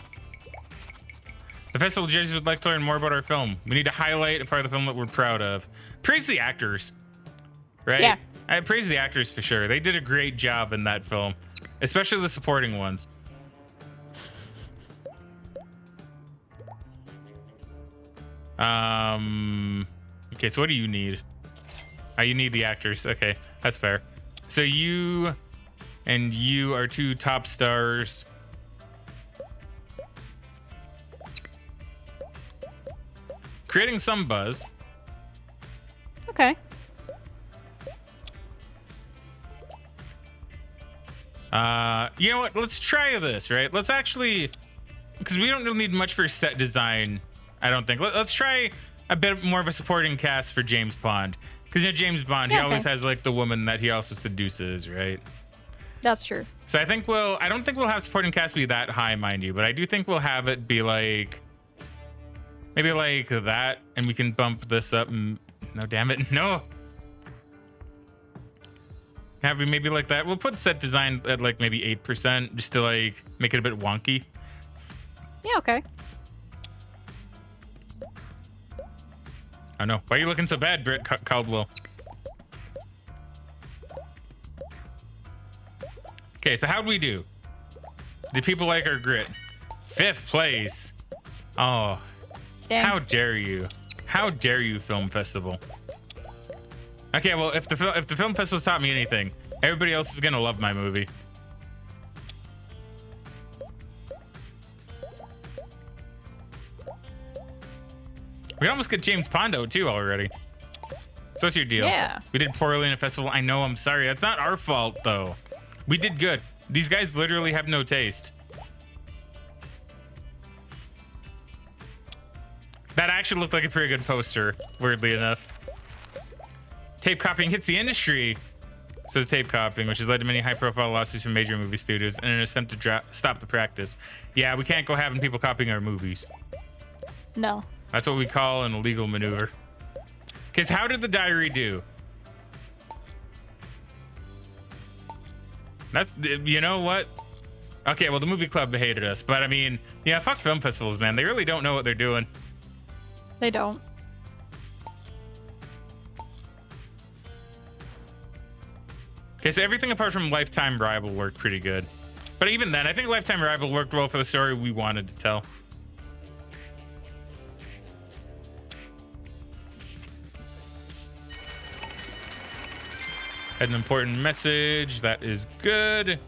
The festival judges would like to learn more about our film. We need to highlight a part of the film that we're proud of. Praise the actors, right? Yeah. I praise the actors for sure. They did a great job in that film, especially the supporting ones. Okay, so what do you need? Oh, you need the actors. Okay, that's fair. So you and you are 2 top stars. Creating some buzz. Okay. You know what? Let's try this, right? Let's actually, because we don't really need much for set design, I don't think. Let's try a bit more of a supporting cast for James Bond. Because, you know, James Bond, he always has, like, the woman that he also seduces, right? That's true. So I think I don't think we'll have supporting cast be that high, mind you, but I do think we'll have it be like, maybe like that, and we can bump this up. And, no, damn it, no. Have we maybe like that? We'll put set design at like maybe 8% just to like make it a bit wonky. Yeah, okay. I know. Why are you looking so bad, Britt Caldwell? Okay, so how'd we do? Did people like our grit? 5th place. Oh, Dang. How dare you? How dare you, film festival? Okay, well, if the film festival's taught me anything, everybody else is gonna love my movie. We almost get James Pondo too already. So what's your deal? Yeah. We did poorly in a festival. I know, I'm sorry. That's not our fault though. We did good. These guys literally have no taste. That actually looked like a pretty good poster, weirdly enough. Tape copying hits the industry. So is tape copying, which has led to many high-profile lawsuits from major movie studios in an attempt to stop the practice. Yeah, we can't go having people copying our movies. No. That's what we call an illegal maneuver. Because how did The Diary do? That's, you know what? Okay, well, the movie club hated us. But, I mean, yeah, fuck film festivals, man. They really don't know what they're doing. They don't. Okay, so everything apart from Lifetime Rival worked pretty good. But even then, I think Lifetime Rival worked well for the story we wanted to tell. Had an important message. That is good.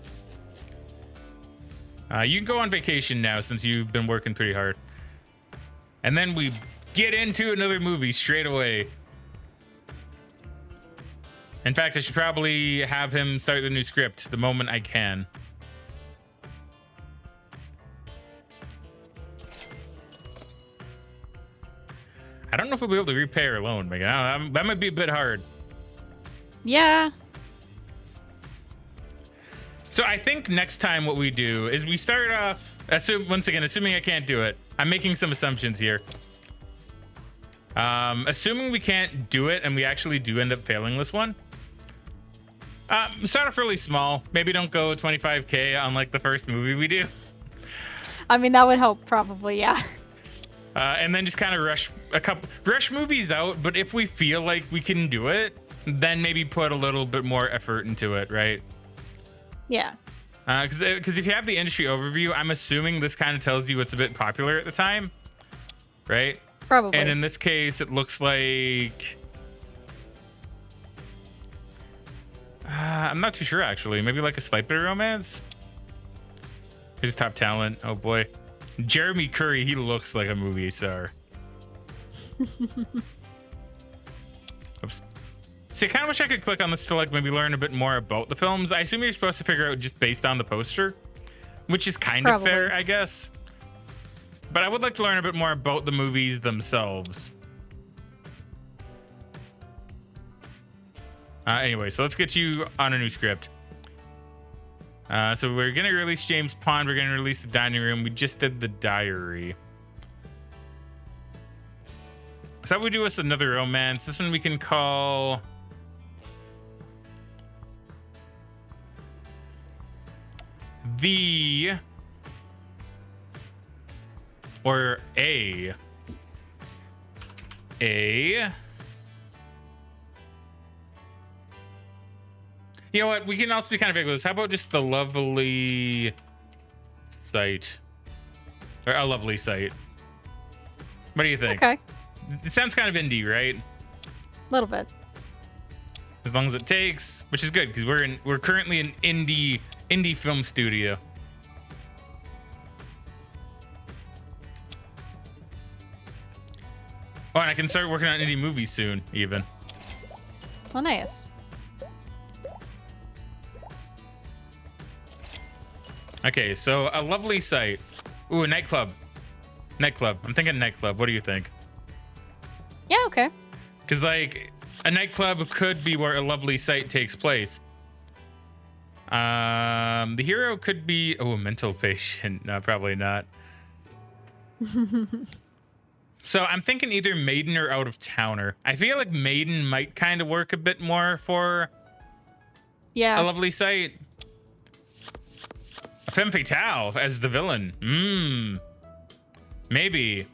You can go on vacation now since you've been working pretty hard. And then we get into another movie straight away. In fact, I should probably have him start the new script the moment I can. I don't know if we'll be able to repay our loan, Megan. That might be a bit hard. Yeah. So I think next time what we do is we start off, once again, assuming I can't do it. I'm making some assumptions here. Assuming we can't do it and we actually do end up failing this one. Start off really small. Maybe don't go 25K on like the first movie we do. I mean, that would help probably, yeah. And then just kind of rush movies out. But if we feel like we can do it, then maybe put a little bit more effort into it, right? Yeah. Because if you have the industry overview, I'm assuming this kind of tells you what's a bit popular at the time, right? Probably. And in this case, it looks like... I'm not too sure, actually. Maybe like a slight bit of romance? Here's top talent. Oh, boy. Jeremy Curry, he looks like a movie star. Oops. See, I kind of wish I could click on this to like maybe learn a bit more about the films. I assume you're supposed to figure out just based on the poster, which is kind of fair, I guess. But I would like to learn a bit more about the movies themselves. Anyway, so let's get you on a new script. So we're going to release James Pond. We're going to release The Dining Room. We just did The Diary. So how we do us another romance? This one we can call... The Or A. You know what? We can also be kind of vague with this. How about just the lovely site? Or a lovely site. What do you think? Okay. It sounds kind of indie, right? A little bit. As long as it takes, which is good because we're currently an indie film studio. Oh, and I can start working on indie movies soon, even. Oh, nice. Okay, so a lovely site. Ooh, a nightclub. Nightclub. I'm thinking nightclub. What do you think? Yeah, okay. Because, like, a nightclub could be where a lovely site takes place. The hero could be... Oh, a mental patient. No, probably not. So I'm thinking either Maiden or Out of Towner. I feel like Maiden might kind of work a bit more for a lovely site. A femme fatale as the villain. Maybe.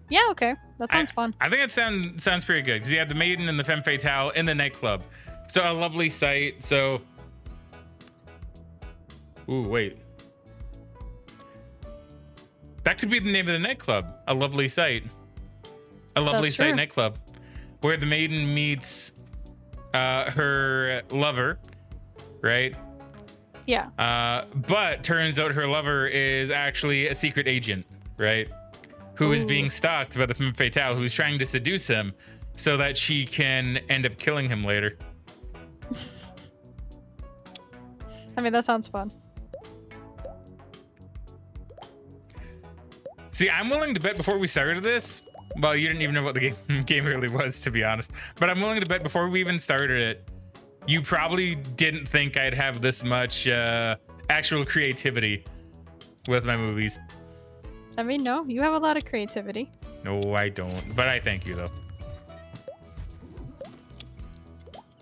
Yeah, okay. That sounds fun. I think it sounds pretty good because you have the Maiden and the femme fatale in the nightclub. So a lovely site. So, ooh, wait. That could be the name of the nightclub. A lovely site. A lovely site nightclub, where the Maiden meets her lover, right? Yeah. But turns out her lover is actually a secret agent, right? Who is being stalked by the femme fatale, who's trying to seduce him so that she can end up killing him later. I mean, that sounds fun. See, I'm willing to bet before we started this. Well, you didn't even know what the game really was, to be honest. But I'm willing to bet before we even started it, you probably didn't think I'd have this much actual creativity with my movies. I mean, no, you have a lot of creativity. No, I don't. But I thank you, though.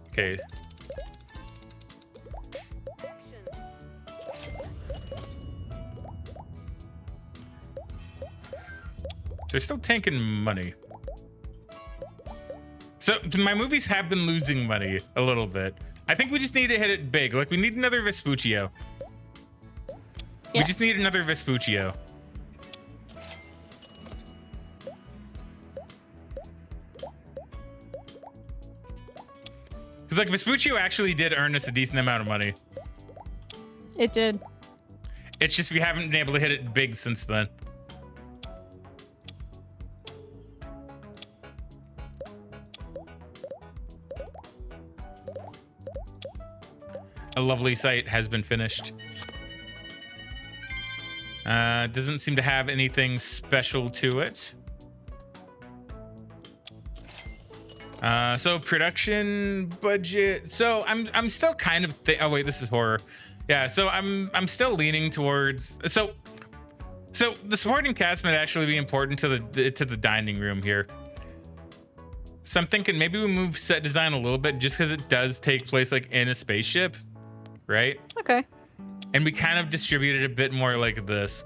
Okay. They're still tanking money. So my movies have been losing money a little bit. I think we just need to hit it big. Like, we need another Vespuccio. Yeah. We just need another Vespuccio. Because, like, Vespuccio actually did earn us a decent amount of money. It did. It's just we haven't been able to hit it big since then. A lovely site has been finished. Doesn't seem to have anything special to it. So production budget. So I'm still kind of oh wait, this is horror. Yeah, so I'm still leaning towards so the supporting cast might actually be important to the dining room here. So I'm thinking maybe we move set design a little bit just because it does take place like in a spaceship, right? Okay. And we kind of distribute it a bit more like this.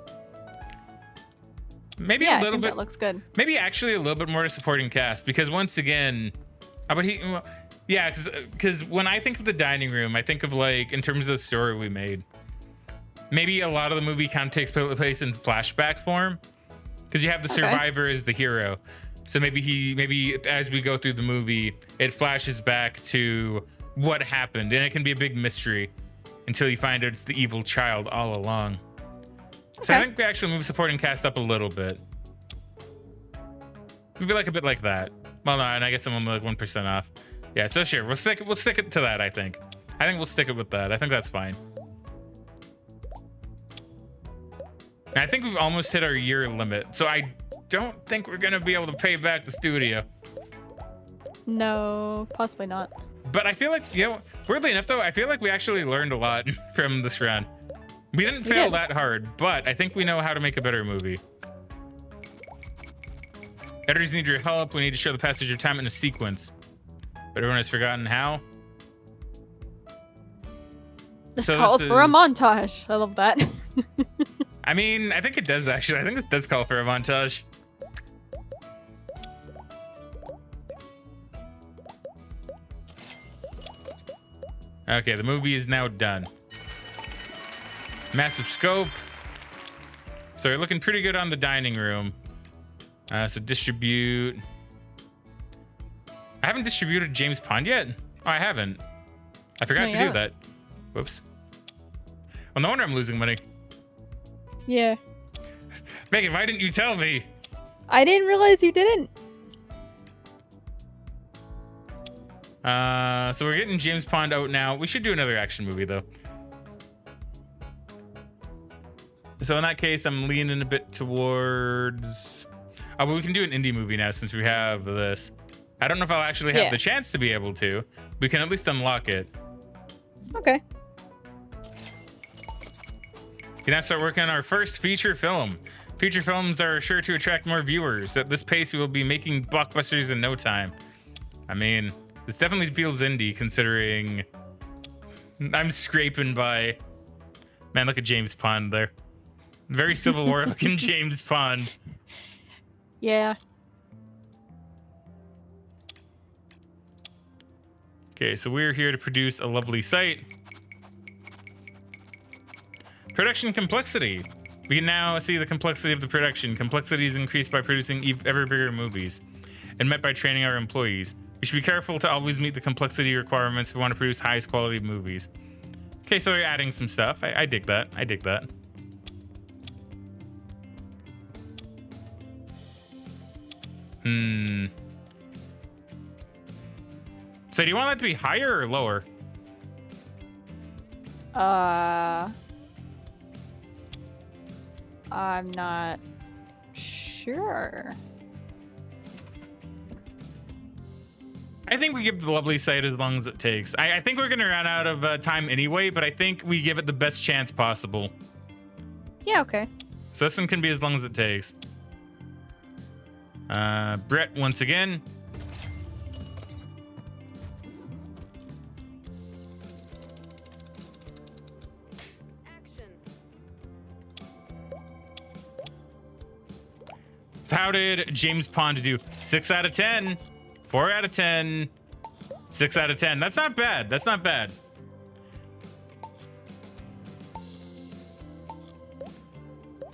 Maybe Yeah, a little I think bit. that looks good. Maybe actually a little bit more to supporting cast because once again, yeah, because when I think of the dining room, I think of like in terms of the story we made. Maybe a lot of the movie kind of takes place in flashback form because you have the survivor as the hero. So maybe as we go through the movie, it flashes back to what happened, and it can be a big mystery until you find out it's the evil child all along. So I think we actually move supporting cast up a little bit. Maybe like a bit like that. Well, no, and I guess I'm only like 1% off. Yeah, so sure, we'll stick it to that. I think we'll stick it with that. I think that's fine. And I think we've almost hit our year limit, so I don't think we're gonna be able to pay back the studio. No, possibly not. But I feel like, weirdly enough though, I feel like we actually learned a lot from this run. We didn't fail that hard, but I think we know how to make a better movie. Editors need your help. We need to show the passage of time in a sequence. But everyone has forgotten how. This calls for a montage. I love that. I mean, I think it does actually. I think this does call for a montage. Okay, the movie is now done. Massive scope. So we're looking pretty good on the dining room. So distribute. I haven't distributed James Pond yet. Oh, I haven't. I forgot to do that. Whoops. Well, no wonder I'm losing money. Yeah. Megan, why didn't you tell me? I didn't realize you didn't. So we're getting James Pond out now. We should do another action movie though. So in that case, I'm leaning a bit towards. Oh, but we can do an indie movie now since we have this. I don't know if I'll actually have the chance to be able to. We can at least unlock it. Okay. We can now start working on our first feature film. Feature films are sure to attract more viewers. At this pace, we will be making blockbusters in no time. I mean, this definitely feels indie considering I'm scraping by. Man, look at James Pond there. Very Civil War looking James Pond. Yeah. Okay, so we're here to produce a lovely site. Production complexity. We can now see the complexity of the production. Complexity is increased by producing ever bigger movies and met by training our employees. We should be careful to always meet the complexity requirements if we want to produce highest quality movies. Okay, so they're adding some stuff. I dig that. I dig that. So do you want that to be higher or lower? I'm not sure. I think we give the lovely site as long as it takes. I think we're gonna run out of time anyway, but I think we give it the best chance possible. Yeah, okay. So this one can be as long as it takes. Brett once again. So how did James Pond do? 6 out of 10, 4 out of 10, 6 out of 10. That's not bad. That's not bad.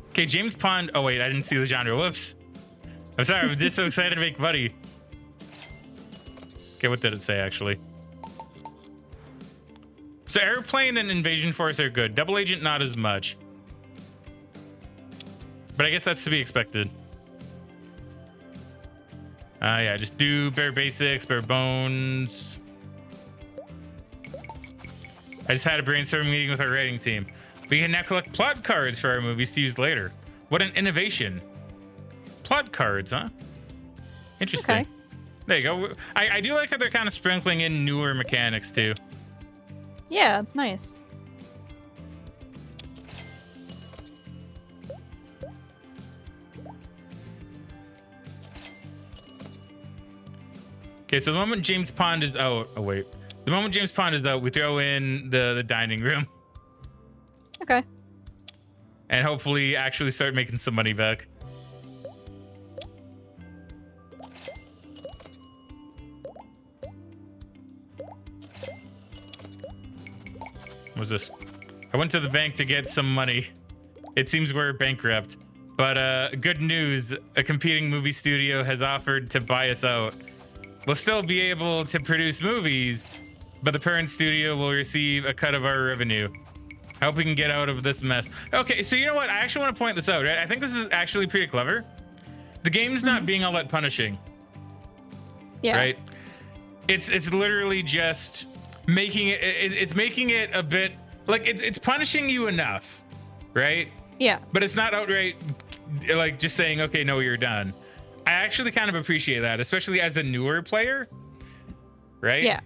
Okay, James Pond. Oh wait, I didn't see the genre. Whoops. I'm sorry. I was just so excited to make money. Okay, what did it say actually? So Airplane and Invasion Force are good. Double Agent not as much. But I guess that's to be expected. Yeah, just do bare basics, bare bones. I just had a brainstorming meeting with our writing team. We can now collect plot cards for our movies to use later. What an innovation. Plot cards, huh? Interesting. Okay. There you go. I do like how they're kind of sprinkling in newer mechanics too. Yeah, it's nice. Okay, so the moment James Pond is out, oh wait. The moment James Pond is out, we throw in the dining room. Okay. And hopefully actually start making some money back. What's this? I went to the bank to get some money. It seems we're bankrupt. But good news, a competing movie studio has offered to buy us out. We'll still be able to produce movies, but the parent studio will receive a cut of our revenue. I hope we can get out of this mess. Okay, so you know what? I actually want to point this out, right? I think this is actually pretty clever. The game's not being all that punishing. Yeah. Right? It's literally just making it, it's making it a bit, like it's punishing you enough, right? Yeah. But it's not outright like just saying, okay, no, you're done. I actually kind of appreciate that, especially as a newer player, right? Yeah.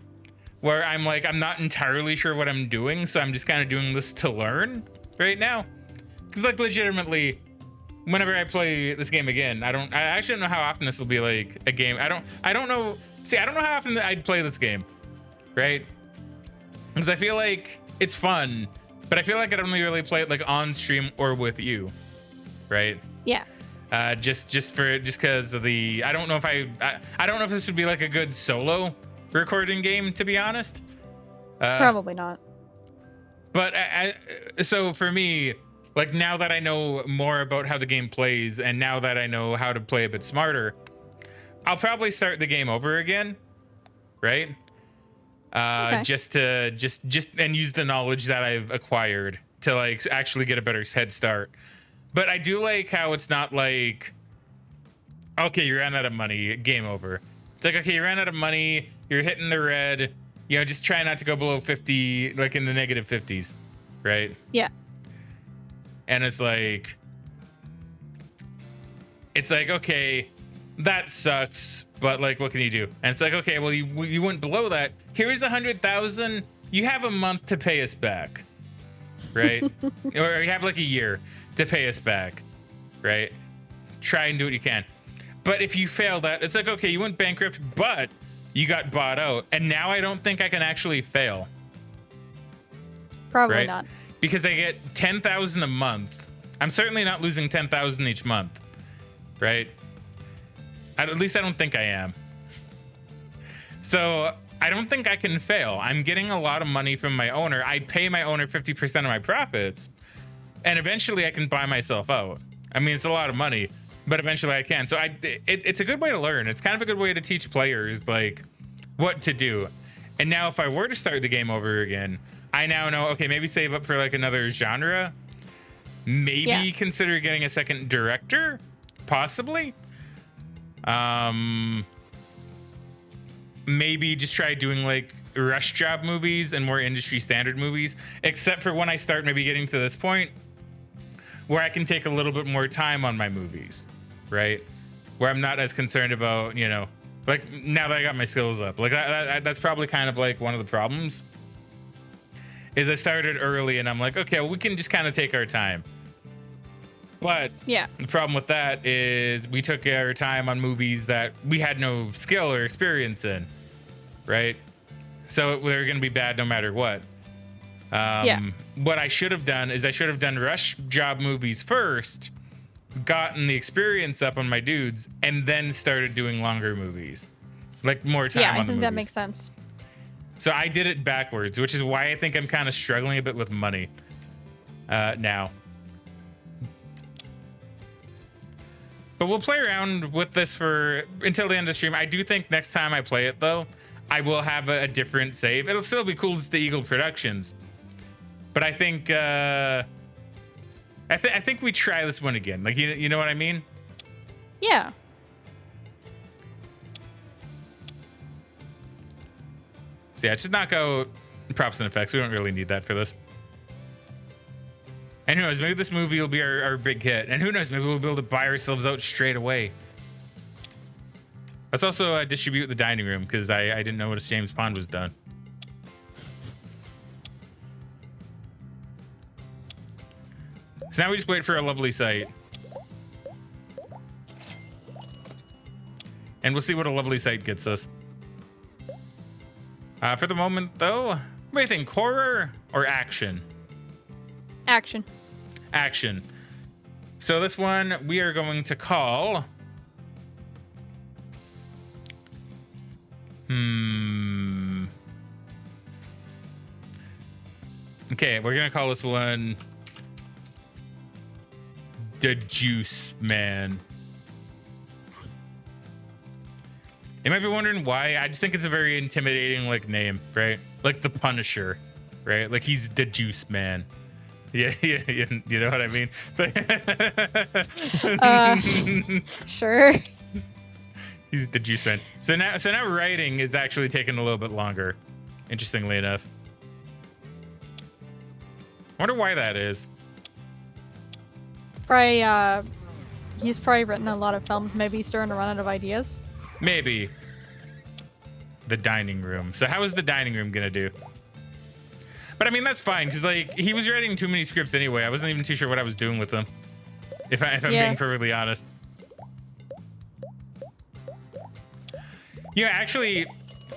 Where I'm like, I'm not entirely sure what I'm doing, so I'm just kind of doing this to learn right now. Because like legitimately, whenever I play this game again, I actually don't know how often this will be like a game. I don't know. See, I don't know how often I'd play this game, right? Because I feel like it's fun, but I feel like I'd only really play it like on stream or with you, right? Yeah. Just because of the, I don't know if this would be like a good solo recording game, to be honest. Probably not. But so for me, like now that I know more about how the game plays and now that I know how to play a bit smarter, I'll probably start the game over again, right? Okay. Just and use the knowledge that I've acquired to like actually get a better head start. But I do like how it's not like, okay, you ran out of money, game over. It's like, okay, you ran out of money, you're hitting the red, you know, just try not to go below 50, like in the negative 50s, right? Yeah. And it's like, okay, that sucks, but like, what can you do? And it's like, okay, well, you went below that. Here's 100,000. You have a month to pay us back, right? Or you have like a year to pay us back, right? Try and do what you can. But if you fail that, it's like, okay, you went bankrupt, but you got bought out. And now I don't think I can actually fail. Probably right? not. Because I get 10,000 a month. I'm certainly not losing 10,000 each month, right? At least I don't think I am. So I don't think I can fail. I'm getting a lot of money from my owner. I pay my owner 50% of my profits. And eventually I can buy myself out. I mean, it's a lot of money, but eventually I can. So it's a good way to learn. It's kind of a good way to teach players like what to do. And now if I were to start the game over again, I now know, okay, maybe save up for like another genre. Maybe consider getting a second director, possibly. Maybe just try doing like rush job movies and more industry standard movies, except for when I start maybe getting to this point where I can take a little bit more time on my movies, right? Where I'm not as concerned about, you know, like now that I got my skills up, like that's probably kind of like one of the problems is I started early and I'm like, okay, well, we can just kind of take our time. But yeah, the problem with that is we took our time on movies that we had no skill or experience in, right? So they're going to be bad no matter what. What I should have done is I should have done rush job movies first, gotten the experience up on my dudes, and then started doing longer movies, like more time on the movies. Yeah, I think that makes sense. So I did it backwards, which is why I think I'm kind of struggling a bit with money now. But we'll play around with this until the end of the stream. I do think next time I play it, though, I will have a different save. It'll still be cool as the Eagle Productions. But I think I think we try this one again. Like, you know what I mean? Yeah. So yeah, just knock out props and effects. We don't really need that for this. And who knows, maybe this movie will be our big hit. And who knows, maybe we'll be able to buy ourselves out straight away. Let's also distribute the dining room, because I didn't know what a James Pond was done. So now we just wait for a lovely sight. And we'll see what a lovely sight gets us. For the moment, though, what do you think, horror or action? Action. Action. So this one we are going to call... Okay, we're gonna call this one The Juice Man. You might be wondering why. I just think it's a very intimidating like name, right? Like the Punisher, right? Like he's the Juice Man. Yeah, you know what I mean? Sure. He's the Juice Man. So now writing is actually taking a little bit longer, interestingly enough. I wonder why that is. Probably, he's probably written a lot of films. Maybe he's starting to run out of ideas. Maybe. The dining room. So how is the dining room gonna do? But I mean, that's fine, because like he was writing too many scripts anyway. I wasn't even too sure what I was doing with them. If I'm being perfectly honest. Yeah, actually,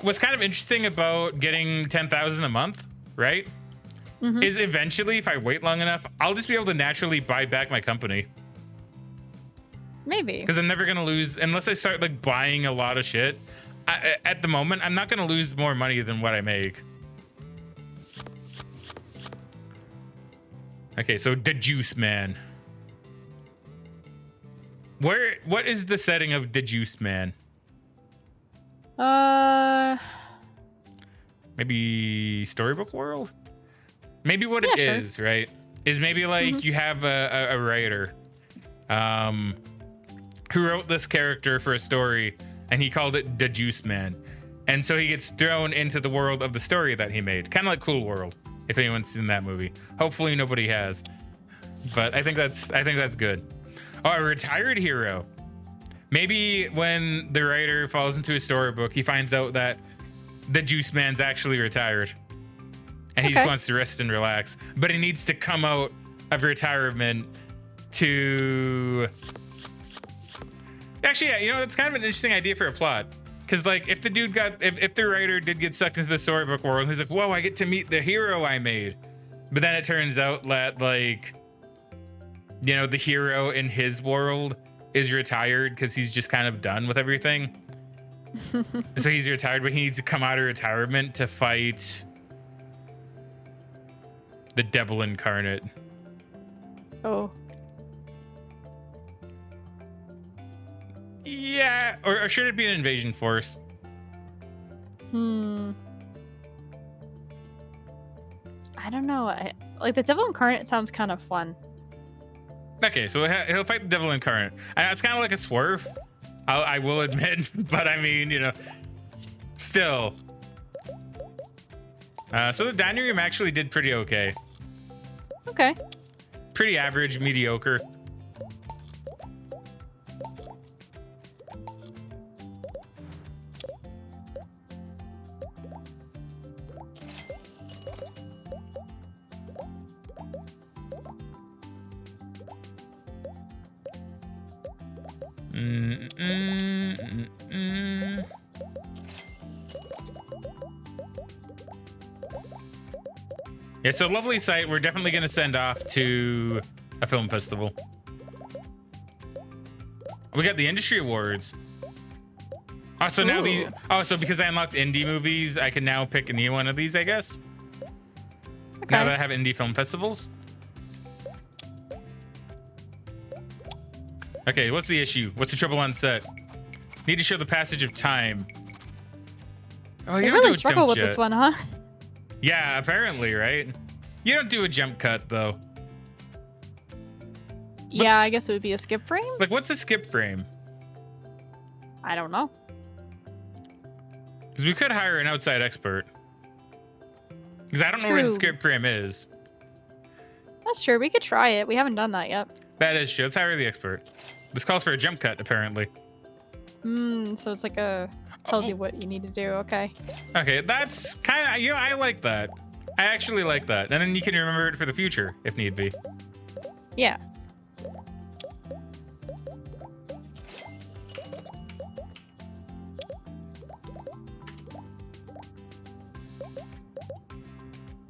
what's kind of interesting about getting 10,000 a month, right? is eventually, if I wait long enough, I'll just be able to naturally buy back my company. Maybe. Because I'm never going to lose, unless I start like buying a lot of shit. At the moment, I'm not going to lose more money than what I make. Okay, so the Juice Man. What is the setting of the Juice Man? Maybe storybook world? Maybe what it is, right? Is maybe like you have a writer who wrote this character for a story and he called it the Juice Man. And so he gets thrown into the world of the story that he made. Kind of like Cool World, if anyone's seen that movie. Hopefully nobody has. But I think that's good. Oh, a retired hero. Maybe when the writer falls into a storybook, he finds out that the Juice Man's actually retired. And he just wants to rest and relax. But he needs to come out of retirement to... Actually, yeah, you know, that's kind of an interesting idea for a plot. Because, like, if the dude if the writer did get sucked into the storybook world, he's like, whoa, I get to meet the hero I made. But then it turns out that, like, you know, the hero in his world is retired because he's just kind of done with everything. So he's retired, but he needs to come out of retirement to fight the devil incarnate. Oh. Yeah, or should it be an invasion force? I don't know. Like the devil incarnate sounds kind of fun. Okay, so he'll fight the devil incarnate. And it's kind of like a swerve, I will admit, but I mean, you know, still. So the dining room actually did pretty okay. Okay. Pretty average, mediocre. Yeah, so lovely site. We're definitely going to send off to a film festival. We got the industry awards. Oh, so now these. Oh, so because I unlocked indie movies, I can now pick any one of these, I guess. Okay. Now that I have indie film festivals. Okay, what's the issue? What's the trouble on set? Need to show the passage of time. Oh, you really struggle with this one, huh? Yeah, apparently, right? You don't do a jump cut, though. Yeah, I guess it would be a skip frame. Like, what's a skip frame? I don't know. Because we could hire an outside expert. Because I don't know what a skip frame is. That's true. We could try it. We haven't done that yet. That is true. Let's hire the expert. This calls for a jump cut, apparently. So it's like tells you what you need to do. Okay. Okay, that's kind of, you know, I like that. I actually like that. And then you can remember it for the future, if need be. Yeah.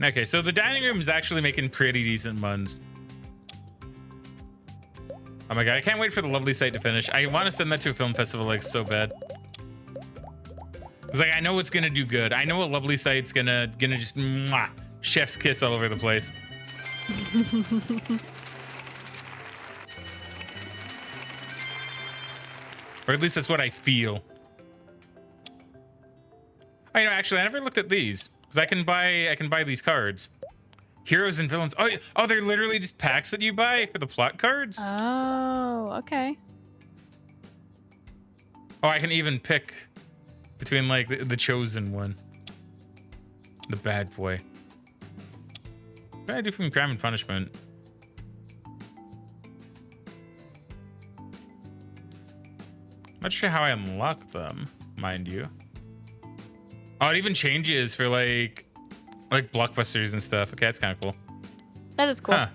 Okay, so the dining room is actually making pretty decent muns. Oh my god, I can't wait for the lovely site to finish. I want to send that to a film festival like so bad. It's like I know it's gonna do good. I know a lovely site's gonna just chef's kiss all over the place. Or at least that's what I feel. Oh, you know, actually, I never looked at these because I can buy these cards. Heroes and villains. Oh, they're literally just packs that you buy for the plot cards. Oh, okay. Oh, I can even pick between like the chosen one, the bad boy. What did I do from Crime and Punishment? Not sure how I unlock them, mind you. Oh, it even changes for like blockbusters and stuff. Okay, that's kind of cool. That is cool. Huh.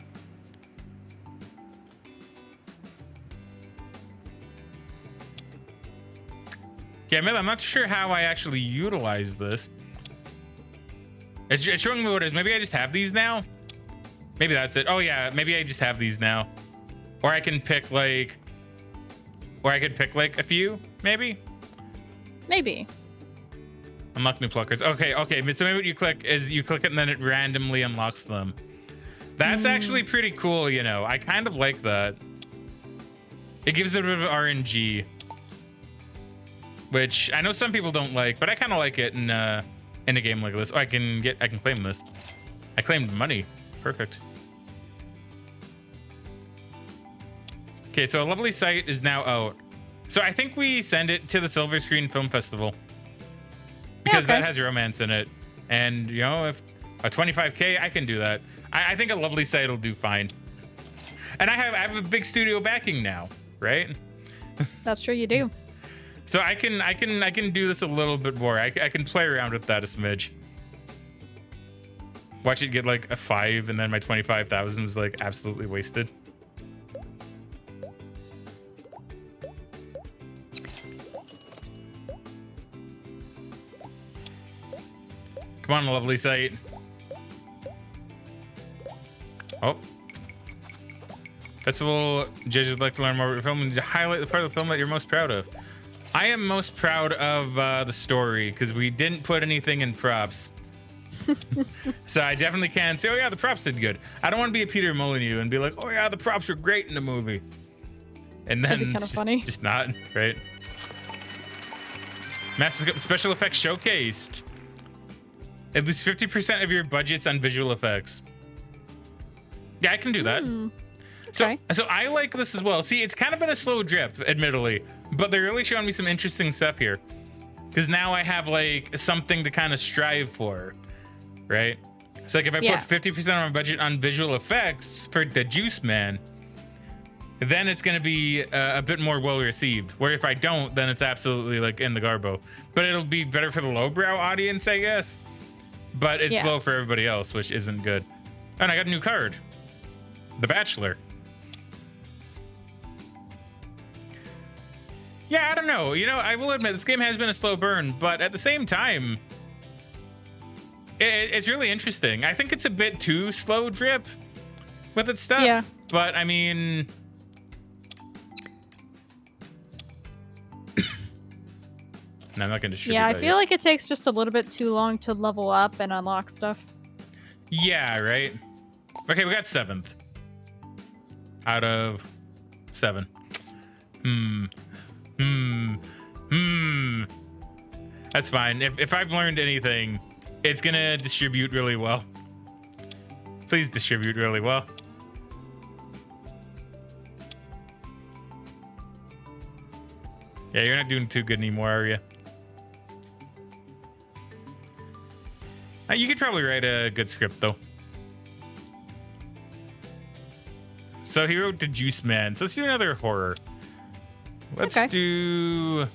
Yeah, I'm not sure how I actually utilize this. It's showing me orders. Maybe I just have these now. Maybe that's it. Oh yeah, maybe I just have these now. Or I can pick like, a few, maybe? Maybe. Unlock new pluckers. Okay. So maybe what you click is you click it and then it randomly unlocks them. That's actually pretty cool, you know. I kind of like that. It gives it a bit of RNG, which I know some people don't like, but I kind of like it in a game like this. Oh, I can claim this. I claimed money. Perfect. Okay, so a lovely sight is now out. So I think we send it to the Silver Screen Film Festival because that has romance in it. And you know, if a 25K, I can do that. I think a lovely sight will do fine. And I have a big studio backing now, right? That's true, you do. So I can do this a little bit more. I can play around with that a smidge. Watch it get like a 5 and then my 25,000 is like absolutely wasted. Come on, lovely sight. Oh. Festival judges would like to learn more about the film and highlight the part of the film that you're most proud of. I am most proud of the story because we didn't put anything in props. So I definitely can say, oh yeah, the props did good. I don't want to be a Peter Molyneux and be like, oh yeah, the props were great in the movie. And then that'd be kind of funny. Just not, right? Master special effects showcased. At least 50% of your budget's on visual effects. Yeah, I can do that. Okay. So I like this as well. See, it's kind of been a slow drip, admittedly, but they're really showing me some interesting stuff here. Because now I have like something to kind of strive for, right? It's like if I put 50% of my budget on visual effects for the Juice Man, then it's going to be a bit more well received. Where if I don't, then it's absolutely like in the garbo. But it'll be better for the lowbrow audience, I guess. But it's low for everybody else, which isn't good. And I got a new card. The Bachelor. Yeah, I don't know. You know, I will admit this game has been a slow burn, but at the same time, it's really interesting. I think it's a bit too slow drip with its stuff. Yeah. But I mean, no, I'm not going to shoot. Yeah, I feel like it takes just a little bit too long to level up and unlock stuff. Yeah, right. Okay, we got 7th out of 7. That's fine. If I've learned anything, it's gonna distribute really well. Please distribute really well. Yeah, you're not doing too good anymore, are you? You could probably write a good script, though. So he wrote The Juice Man. So let's do another horror. Let's do...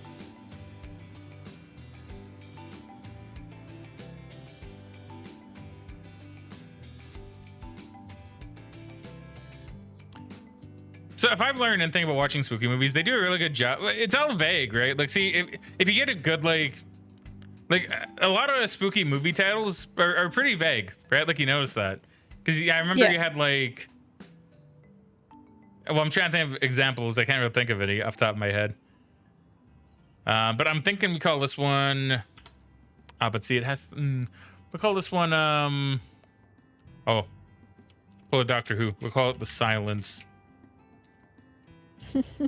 So if I've learned anything about watching spooky movies, they do a really good job. It's all vague, right? Like, see, if you get a good, like a lot of spooky movie titles are pretty vague, right? Like, you notice that. Because I remember you had, like... Well, I'm trying to think of examples. I can't really think of any off the top of my head. But I'm thinking we call this one... but see, it has... we'll call this one... Oh. Pull a Doctor Who. We'll call it The Silence. Is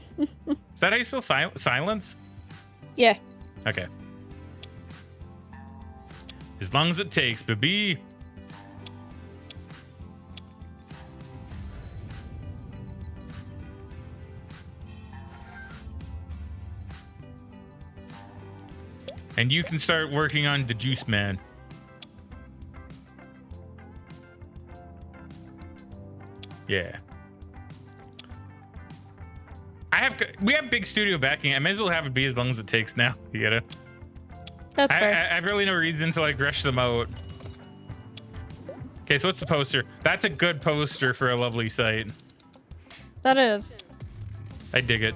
that how you spell silence? Yeah. Okay. As long as it takes, baby. And you can start working on the Juice Man. Yeah. We have big studio backing. I may as well have it be as long as it takes now. You get it? That's fair. I have really no reason to like rush them out. Okay, so what's the poster? That's a good poster for a lovely sight. That is. I dig it.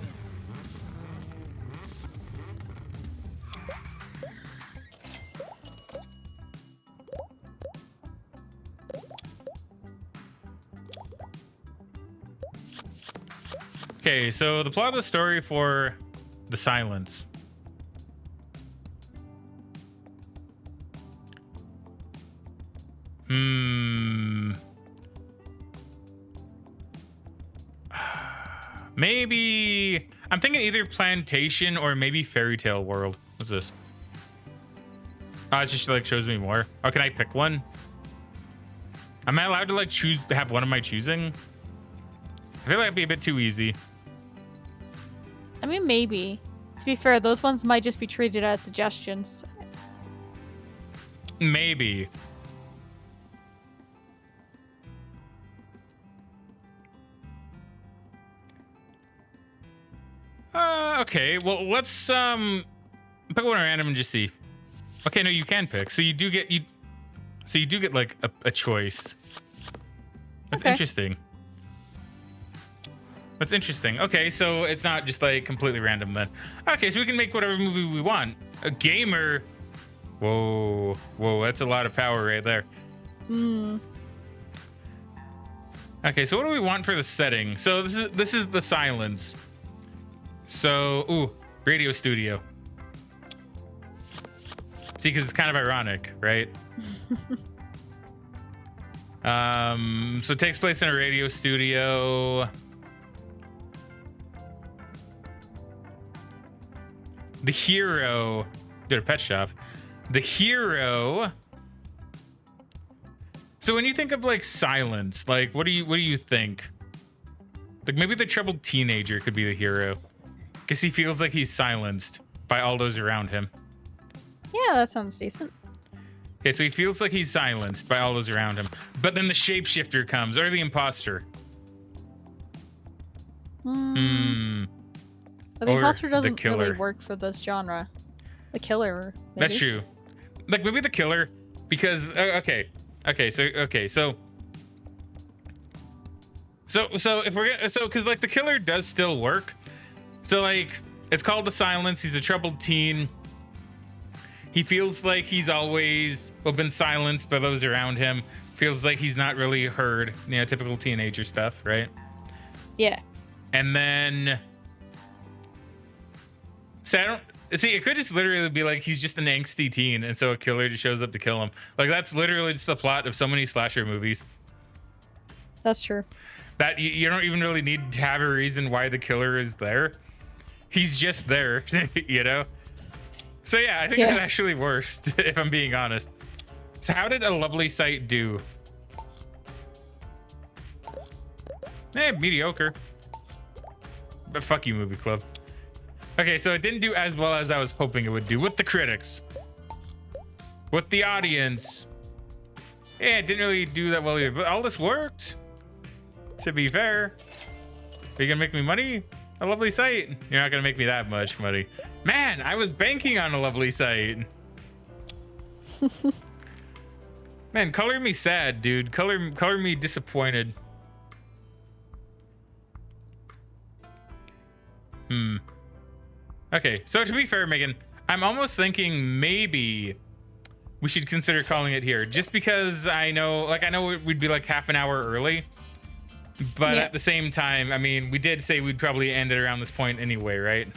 Okay, so the plot of the story for The Silence. Maybe I'm thinking either Plantation or maybe Fairy Tale World. What's this? Oh, it just like shows me more. Oh, can I pick one? Am I allowed to like choose to have one of my choosing? I feel like it'd be a bit too easy. I mean, maybe. To be fair, those ones might just be treated as suggestions. Maybe. Okay. Well, let's pick one at random and just see. Okay, no, you can pick. So you do get like a choice. That's Okay. interesting. That's interesting. Okay, so it's not just like completely random then. Okay, so we can make whatever movie we want. A gamer. Whoa, that's a lot of power right there. Okay, so what do we want for the setting? So this is The Silence. So, ooh, radio studio. See, because it's kind of ironic, right? So it takes place in a radio studio. The hero did a pet shop. The hero. So when you think of like silence, like what do you think? Like maybe the troubled teenager could be the hero, because he feels like he's silenced by all those around him. Yeah, that sounds decent. Okay, so he feels like he's silenced by all those around him, but then the shapeshifter comes, or the imposter. But the Or imposter the doesn't really killer. work for this genre. The killer. Maybe? That's true. Like maybe the killer, because so if we're gonna, because like the killer does still work. So like it's called The Silence. He's a troubled teen. He feels like he's always been silenced by those around him. Feels like he's not really heard. You know, typical teenager stuff, right? Yeah. And then, so I don't see. It could just literally be like he's just an angsty teen, and so a killer just shows up to kill him. Like that's literally just the plot of so many slasher movies. That's true. That you don't even really need to have a reason why the killer is there. He's just there, you know. So yeah, I think that actually works, if I'm being honest. So how did A Lovely Sight do? Mediocre. But fuck you, movie club. Okay, so it didn't do as well as I was hoping it would do with the critics. With the audience. Yeah, it didn't really do that well either, but all this worked. To be fair. Are you gonna make me money? A Lovely Sight? You're not gonna make me that much money. Man, I was banking on A Lovely Sight. Man, color me sad, dude. Color me disappointed. Okay, so to be fair, Megan, I'm almost thinking maybe we should consider calling it here, just because I know we'd be like half an hour early, but at the same time, I mean, we did say we'd probably end it around this point anyway, right?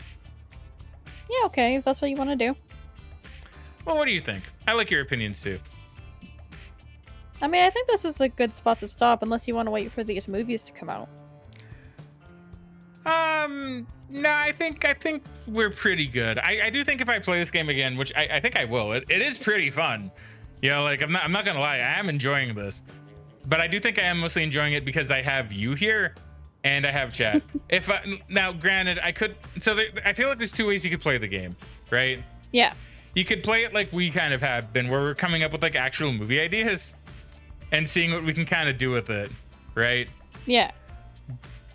Yeah, okay, if that's what you want to do. Well, what do you think? I like your opinions too. I mean, I think this is a good spot to stop, unless you want to wait for these movies to come out. No, I think we're pretty good. I do think if I play this game again, which I think I will, it is pretty fun. You know, like I'm not gonna lie, I am enjoying this. But I do think I am mostly enjoying it because I have you here and I have chat. Now, granted, I feel like there's two ways you could play the game, right? Yeah. You could play it like we kind of have been, where we're coming up with like actual movie ideas and seeing what we can kind of do with it, right? Yeah.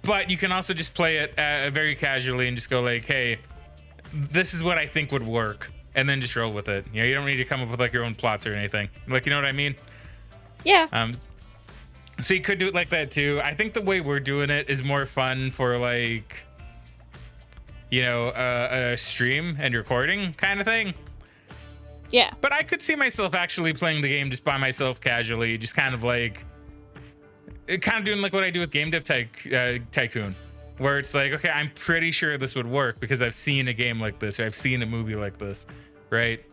But you can also just play it very casually and just go like, hey, this is what I think would work, and then just roll with it. You know, you don't need to come up with like your own plots or anything. Like, you know what I mean? Yeah. So you could do it like that too. I think the way we're doing it is more fun for like, you know, a stream and recording kind of thing. Yeah. But I could see myself actually playing the game just by myself casually, just kind of like, kind of doing like what I do with Game Dev Tycoon. where it's like, okay, I'm pretty sure this would work because I've seen a game like this, or I've seen a movie like this, right?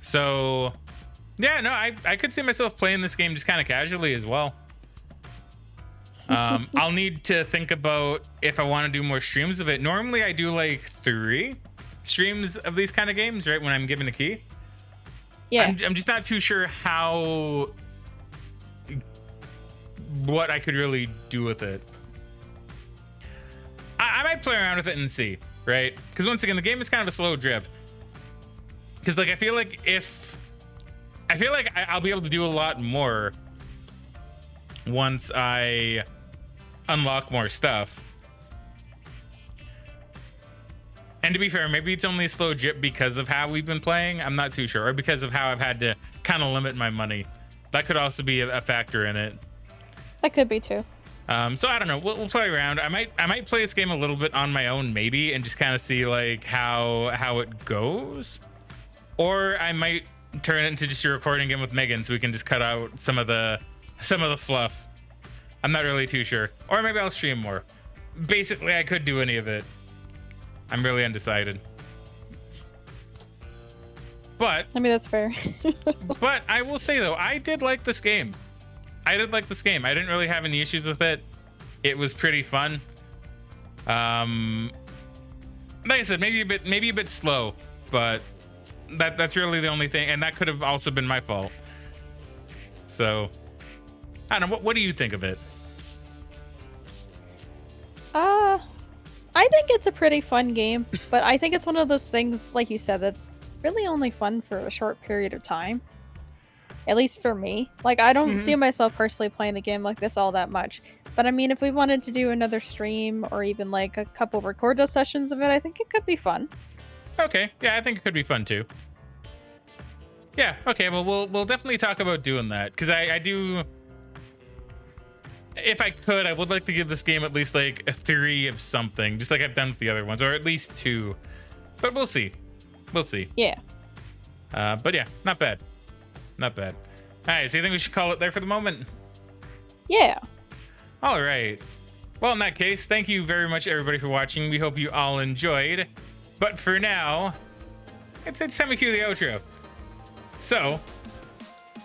So yeah, no, I could see myself playing this game just kind of casually as well. I'll need to think about if I want to do more streams of it. Normally I do like 3 streams of these kind of games, right, when I'm given a key. Yeah. I'm just not too sure what I could really do with it. I might play around with it and see, right? Because once again, the game is kind of a slow drip. Because like I feel like I'll be able to do a lot more once I unlock more stuff. And to be fair, maybe it's only a slow drip because of how we've been playing. I'm not too sure, or because of how I've had to kind of limit my money. That could also be a factor in it. That could be too. So I don't know. We'll play around. I might play this game a little bit on my own, maybe, and just kind of see like how it goes. Or I might turn it into just a recording game with Megan, so we can just cut out some of the fluff. I'm not really too sure. Or maybe I'll stream more. Basically, I could do any of it. I'm really undecided. But I mean, that's fair. but I will say though, I did like this game. I didn't really have any issues with it. It was pretty fun. Like I said, maybe a bit slow, but that's really the only thing, and that could have also been my fault. So I don't know. What do you think of it? I think it's a pretty fun game, but I think it's one of those things, like you said, that's really only fun for a short period of time. At least for me. Like, I don't see myself personally playing a game like this all that much. But I mean, if we wanted to do another stream or even like a couple record sessions of it, I think it could be fun. Okay, yeah, I think it could be fun too. Yeah, okay, well, we'll definitely talk about doing that, because I do. If I could, I would like to give this game at least like a 3 of something, just like I've done with the other ones, or at least 2. But we'll see. We'll see. Yeah. But yeah, not bad. Not bad. All right, so you think we should call it there for the moment? Yeah. All right. Well, in that case, thank you very much, everybody, for watching. We hope you all enjoyed. But for now, it's time to cue the outro. So,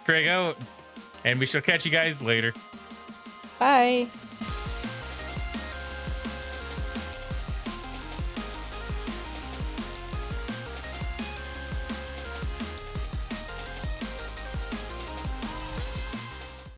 Frag out, and we shall catch you guys later. Bye.